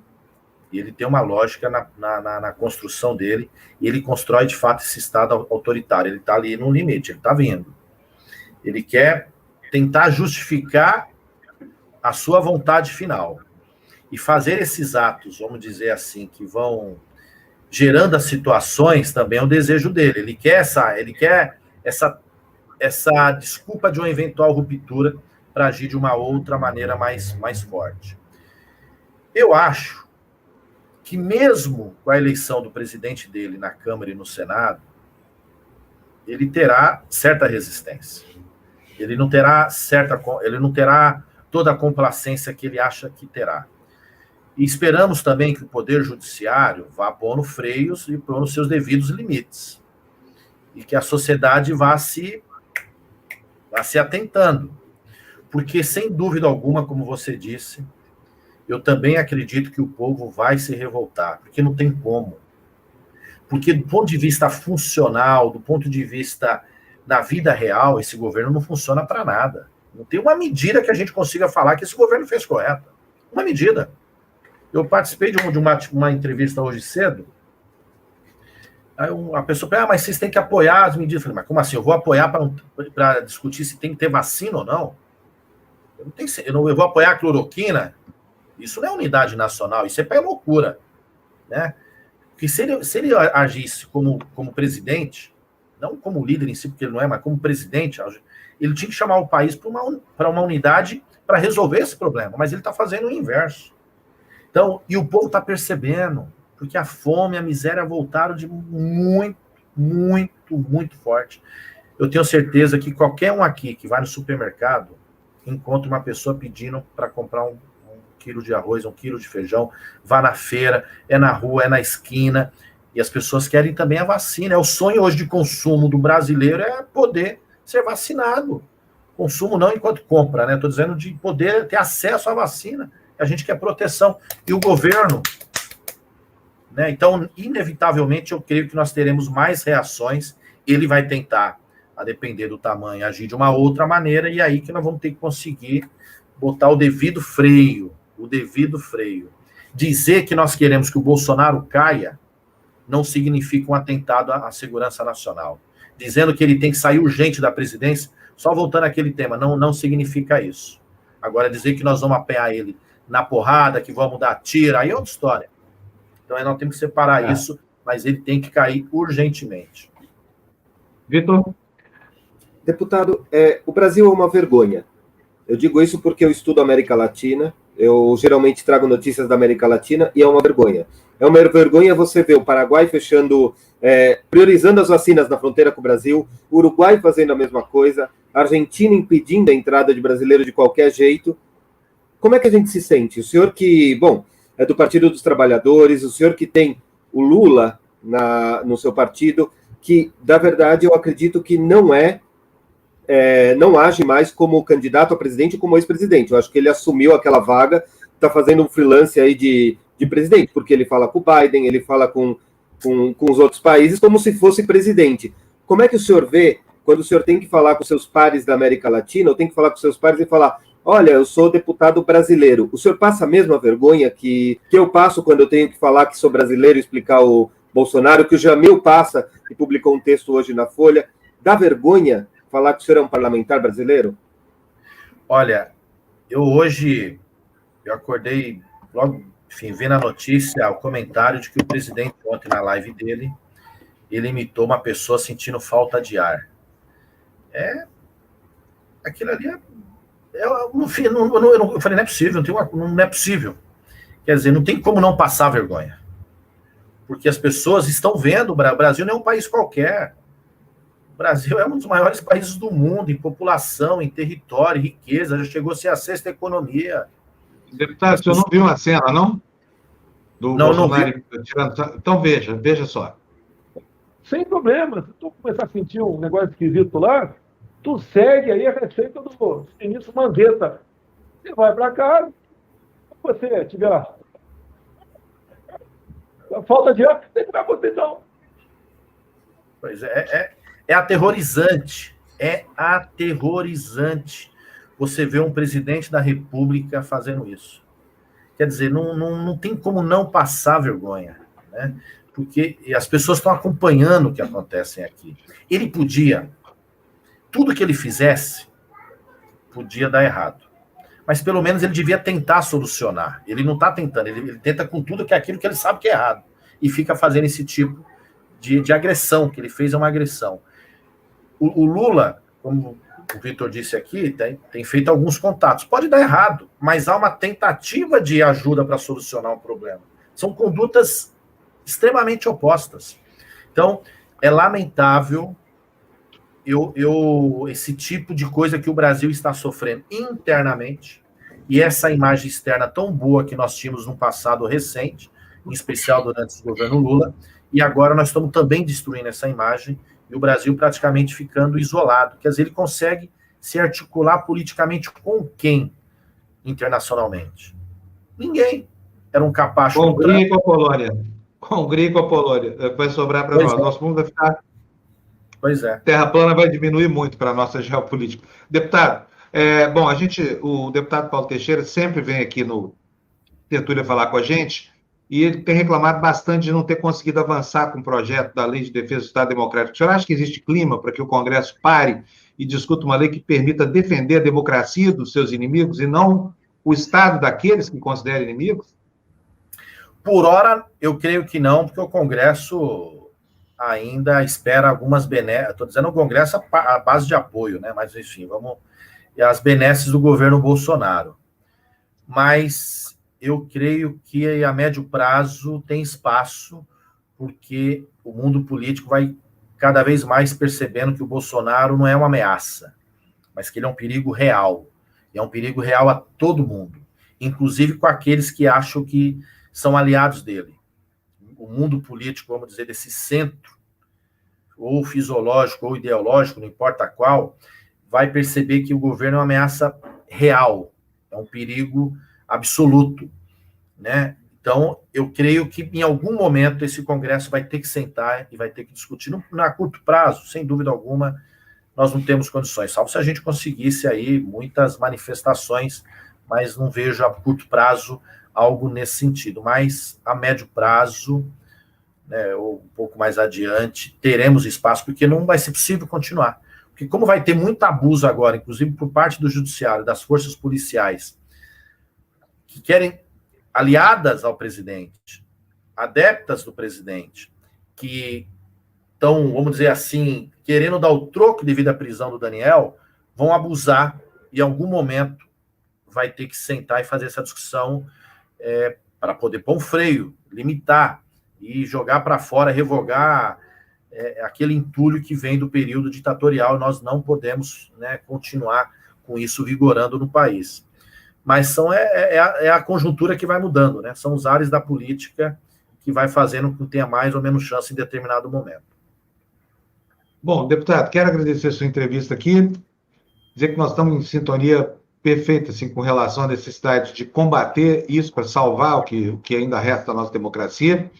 E ele tem uma lógica na construção dele, e ele constrói, de fato, esse Estado autoritário. Ele está ali no limite, ele está vindo. Ele quer tentar justificar a sua vontade final. E fazer esses atos, vamos dizer assim, que vão gerando as situações, também é o desejo dele. Ele quer essa desculpa de uma eventual ruptura para agir de uma outra maneira mais forte. Eu acho que mesmo com a eleição do presidente dele na Câmara e no Senado, ele terá certa resistência. Ele não terá toda a complacência que ele acha que terá. E esperamos também que o Poder Judiciário vá pondo freios e pondo seus devidos limites. E que a sociedade vá se atentando. Porque, sem dúvida alguma, como você disse, eu também acredito que o povo vai se revoltar, porque não tem como. Porque, do ponto de vista funcional, do ponto de vista da vida real, esse governo não funciona para nada. Não tem uma medida que a gente consiga falar que esse governo fez correta. Uma medida. Eu participei de uma entrevista hoje cedo. Aí a pessoa falou, mas vocês têm que apoiar as medidas. Eu falei, mas como assim? Eu vou apoiar para discutir se tem que ter vacina ou não? Eu vou apoiar a cloroquina? Isso não é unidade nacional, isso é loucura. Né? Porque se ele agisse como presidente, não como líder em si, porque ele não é, mas como presidente, ele tinha que chamar o país para uma unidade para resolver esse problema, mas ele está fazendo o inverso. Então, e o povo está percebendo, porque a fome e a miséria voltaram de muito, muito, muito forte. Eu tenho certeza que qualquer um aqui que vai no supermercado encontra uma pessoa pedindo para comprar um quilo de arroz, 1 quilo de feijão, vá na feira, é na rua, é na esquina, e as pessoas querem também a vacina. É o sonho hoje de consumo do brasileiro é poder ser vacinado. Consumo não enquanto compra, né? Estou dizendo de poder ter acesso à vacina. A gente quer proteção. E o governo, né? Então, inevitavelmente, eu creio que nós teremos mais reações. Ele vai tentar, a depender do tamanho, agir de uma outra maneira, e aí que nós vamos ter que conseguir botar o devido freio. O devido freio. Dizer que nós queremos que o Bolsonaro caia não significa um atentado à segurança nacional. Dizendo que ele tem que sair urgente da presidência, só voltando àquele tema, não significa isso. Agora, dizer que nós vamos apanhar ele na porrada, que vamos dar tiro, aí é outra história. Então, nós temos que separar isso, mas ele tem que cair urgentemente. Vitor? Deputado, o Brasil é uma vergonha. Eu digo isso porque eu estudo América Latina, eu geralmente trago notícias da América Latina e é uma vergonha. É uma vergonha você ver o Paraguai fechando, priorizando as vacinas na fronteira com o Brasil, o Uruguai fazendo a mesma coisa, a Argentina impedindo a entrada de brasileiro de qualquer jeito. Como é que a gente se sente? O senhor que, é do Partido dos Trabalhadores, o senhor que tem o Lula no seu partido, que, da verdade, eu acredito que não age mais como candidato a presidente ou como ex-presidente. Eu acho que ele assumiu aquela vaga, está fazendo um freelance aí de presidente, porque ele fala com o Biden, ele fala com os outros países como se fosse presidente. Como é que o senhor vê quando o senhor tem que falar com seus pares da América Latina, ou tem que falar com seus pares e falar, olha, eu sou deputado brasileiro. O senhor passa a mesma vergonha que eu passo quando eu tenho que falar que sou brasileiro e explicar o Bolsonaro, que o Jamil passa e publicou um texto hoje na Folha? Dá vergonha falar que o senhor é um parlamentar brasileiro? Olha, eu acordei logo, enfim, vendo a notícia, o comentário de que o presidente ontem na live dele, ele imitou uma pessoa sentindo falta de ar. Aquilo ali eu falei, não é possível, não é possível. Quer dizer, não tem como não passar vergonha. Porque as pessoas estão vendo, o Brasil não é um país qualquer. O Brasil é um dos maiores países do mundo, em população, em território, em riqueza, já chegou a ser a 6ª economia. Deputado, o senhor não viu uma cena, não? Não Bolsonaro tirando... Então veja só. Sem problema, se tu começar a sentir um negócio esquisito lá, tu segue aí a receita do ministro Mandetta. Você vai para casa, se você tiver a falta de ar, você vai acontecer então. Pois é aterrorizante. É aterrorizante você ver um presidente da República fazendo isso. Quer dizer, não tem como não passar vergonha, né? Porque as pessoas estão acompanhando o que acontece aqui. Ele podia, tudo que ele fizesse, podia dar errado. Mas pelo menos ele devia tentar solucionar. Ele não está tentando, ele tenta com tudo que é aquilo que ele sabe que é errado. E fica fazendo esse tipo de agressão, que ele fez é uma agressão. O Lula, como o Vitor disse aqui, tem feito alguns contatos. Pode dar errado, mas há uma tentativa de ajuda para solucionar um problema. São condutas extremamente opostas. Então, é lamentável esse tipo de coisa que o Brasil está sofrendo internamente, e essa imagem externa tão boa que nós tínhamos no passado recente, em especial durante o governo Lula, e agora nós estamos também destruindo essa imagem, e o Brasil praticamente ficando isolado. Quer dizer, ele consegue se articular politicamente com quem internacionalmente? Ninguém. Era um capacho. Com a Hungria e com a Polônia. Com a Hungria e com a Polônia. Vai sobrar para nós. Nosso mundo vai ficar... Pois é. Terra plana vai diminuir muito para a nossa geopolítica. Deputado, bom, o deputado Paulo Teixeira sempre vem aqui no Tertúlia falar com a gente, e ele tem reclamado bastante de não ter conseguido avançar com o projeto da Lei de Defesa do Estado Democrático. O senhor acha que existe clima para que o Congresso pare e discuta uma lei que permita defender a democracia dos seus inimigos e não o Estado daqueles que considera inimigos? Por hora, eu creio que não, porque o Congresso ainda espera algumas benesses. Estou dizendo o Congresso a base de apoio, né? Mas, enfim, vamos... As benesses do governo Bolsonaro. Mas eu creio que a médio prazo tem espaço, porque o mundo político vai cada vez mais percebendo que o Bolsonaro não é uma ameaça, mas que ele é um perigo real. E é um perigo real a todo mundo, inclusive com aqueles que acham que são aliados dele. O mundo político, vamos dizer, desse centro, ou fisiológico ou ideológico, não importa qual, vai perceber que o governo é uma ameaça real, é um perigo absoluto, né? Então, eu creio que em algum momento esse Congresso vai ter que sentar e vai ter que discutir. A curto prazo, sem dúvida alguma, nós não temos condições, salvo se a gente conseguisse aí muitas manifestações, mas não vejo a curto prazo algo nesse sentido. Mas a médio prazo, né, ou um pouco mais adiante, teremos espaço, porque não vai ser possível continuar. Porque como vai ter muito abuso agora, inclusive por parte do judiciário, das forças policiais, que querem, aliadas ao presidente, adeptas do presidente, que estão, vamos dizer assim, querendo dar o troco devido à prisão do Daniel, vão abusar e em algum momento vai ter que sentar e fazer essa discussão para poder pôr um freio, limitar e jogar para fora, revogar aquele entulho que vem do período ditatorial. Nós não podemos, né, continuar com isso vigorando no país. Mas a conjuntura que vai mudando, né? São os ares da política que vai fazendo com que tenha mais ou menos chance em determinado momento. Bom, deputado, quero agradecer a sua entrevista aqui, dizer que nós estamos em sintonia perfeita assim, com relação à necessidade de combater isso para salvar o que ainda resta da nossa democracia,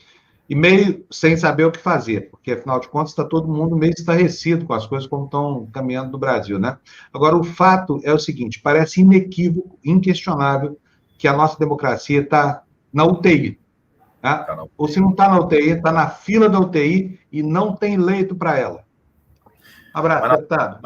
e meio sem saber o que fazer, porque, afinal de contas, está todo mundo meio estarrecido com as coisas como estão caminhando no Brasil, né? Agora, o fato é o seguinte, parece inequívoco, inquestionável, que a nossa democracia está na UTI. Tá? Ou se não está na UTI, está na fila da UTI e não tem leito para ela. Abraço, deputado.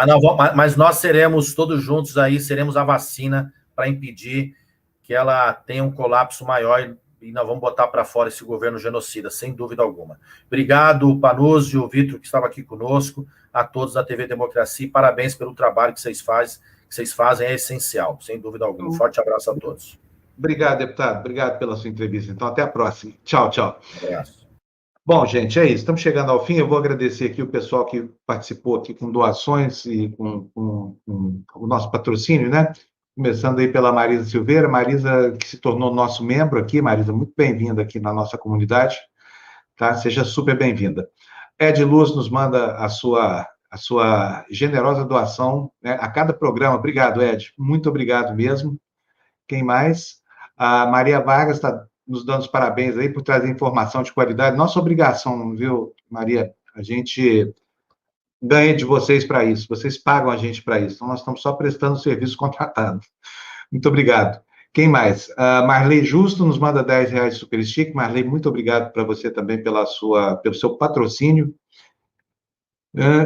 Mas nós seremos todos juntos aí, seremos a vacina para impedir que ela tenha um colapso maior e nós vamos botar para fora esse governo genocida, sem dúvida alguma. Obrigado, Panuzio, Vitor, que estava aqui conosco, a todos da TV Democracia, e parabéns pelo trabalho que vocês fazem, é essencial, sem dúvida alguma. Um forte abraço a todos. Obrigado, deputado. Obrigado pela sua entrevista. Então, até a próxima. Tchau, tchau. Um abraço. Bom, gente, é isso. Estamos chegando ao fim. Eu vou agradecer aqui o pessoal que participou aqui com doações e com o nosso patrocínio, né? Começando aí pela Marisa Silveira, Marisa que se tornou nosso membro aqui. Marisa, muito bem-vinda aqui na nossa comunidade, tá? Seja super bem-vinda. Ed Luz nos manda a sua generosa doação, né, a cada programa. Obrigado, Ed. Muito obrigado mesmo. Quem mais? A Maria Vargas está nos dando os parabéns aí por trazer informação de qualidade. Nossa obrigação, viu, Maria? A gente ganha de vocês para isso. Vocês pagam a gente para isso. Então, nós estamos só prestando serviço contratado. Muito obrigado. Quem mais? A Marley Justo nos manda R$10 de Super Stick. Marley, muito obrigado para você também pelo seu patrocínio.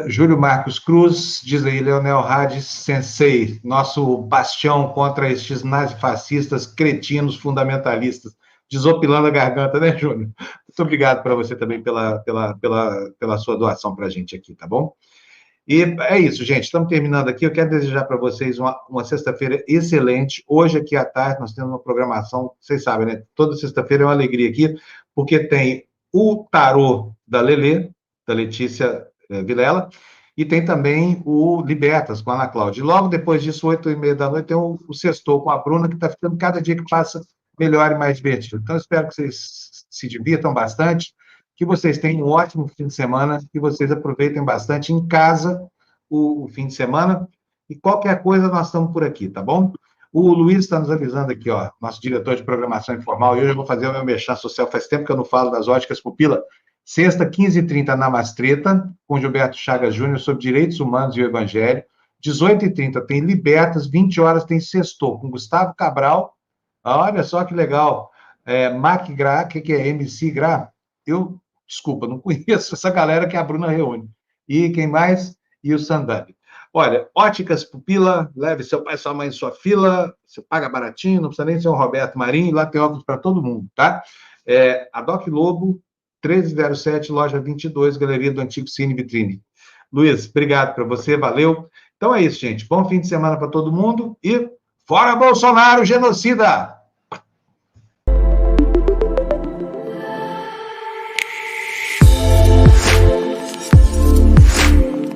Júlio Marcos Cruz, diz aí, Leonel Hades Sensei, nosso bastião contra estes nazifascistas, cretinos, fundamentalistas, desopilando a garganta, né, Júnior? Muito obrigado para você também pela sua doação para a gente aqui, tá bom? E é isso, gente, estamos terminando aqui. Eu quero desejar para vocês uma sexta-feira excelente. Hoje, aqui à tarde, nós temos uma programação, vocês sabem, né? Toda sexta-feira é uma alegria aqui, porque tem o tarô da Lelê, da Letícia Vilela, E tem também o Libertas, com a Ana Cláudia. E logo depois disso, 8h30 da noite, tem o Sextou com a Bruna, que está ficando cada dia que passa melhor e mais divertido. Então, espero que vocês se divirtam bastante, que vocês tenham um ótimo fim de semana, que vocês aproveitem bastante em casa o fim de semana. E qualquer coisa, nós estamos por aqui, tá bom? O Luiz está nos avisando aqui, ó, nosso diretor de programação informal, e hoje eu vou fazer o meu merchan social. Faz tempo que eu não falo das óticas Pupila. Sexta, 15h30, na Mastreta, com Gilberto Chagas Júnior, sobre direitos humanos e o Evangelho. 18h30 tem Libertas, 20 horas tem Sextou, com Gustavo Cabral. Olha só que legal. Mac Gra, o que é MC Gra? Desculpa, não conheço essa galera que a Bruna reúne. E quem mais? E o Sandani. Olha, Óticas Pupila, leve seu pai, sua mãe em sua fila, você paga baratinho, não precisa nem ser o Roberto Marinho, lá tem óculos para todo mundo, tá? A Doc Lobo, 1307, loja 22, Galeria do Antigo Cine Vitrine. Luiz, obrigado para você, valeu. Então é isso, gente. Bom fim de semana para todo mundo e fora Bolsonaro, genocida!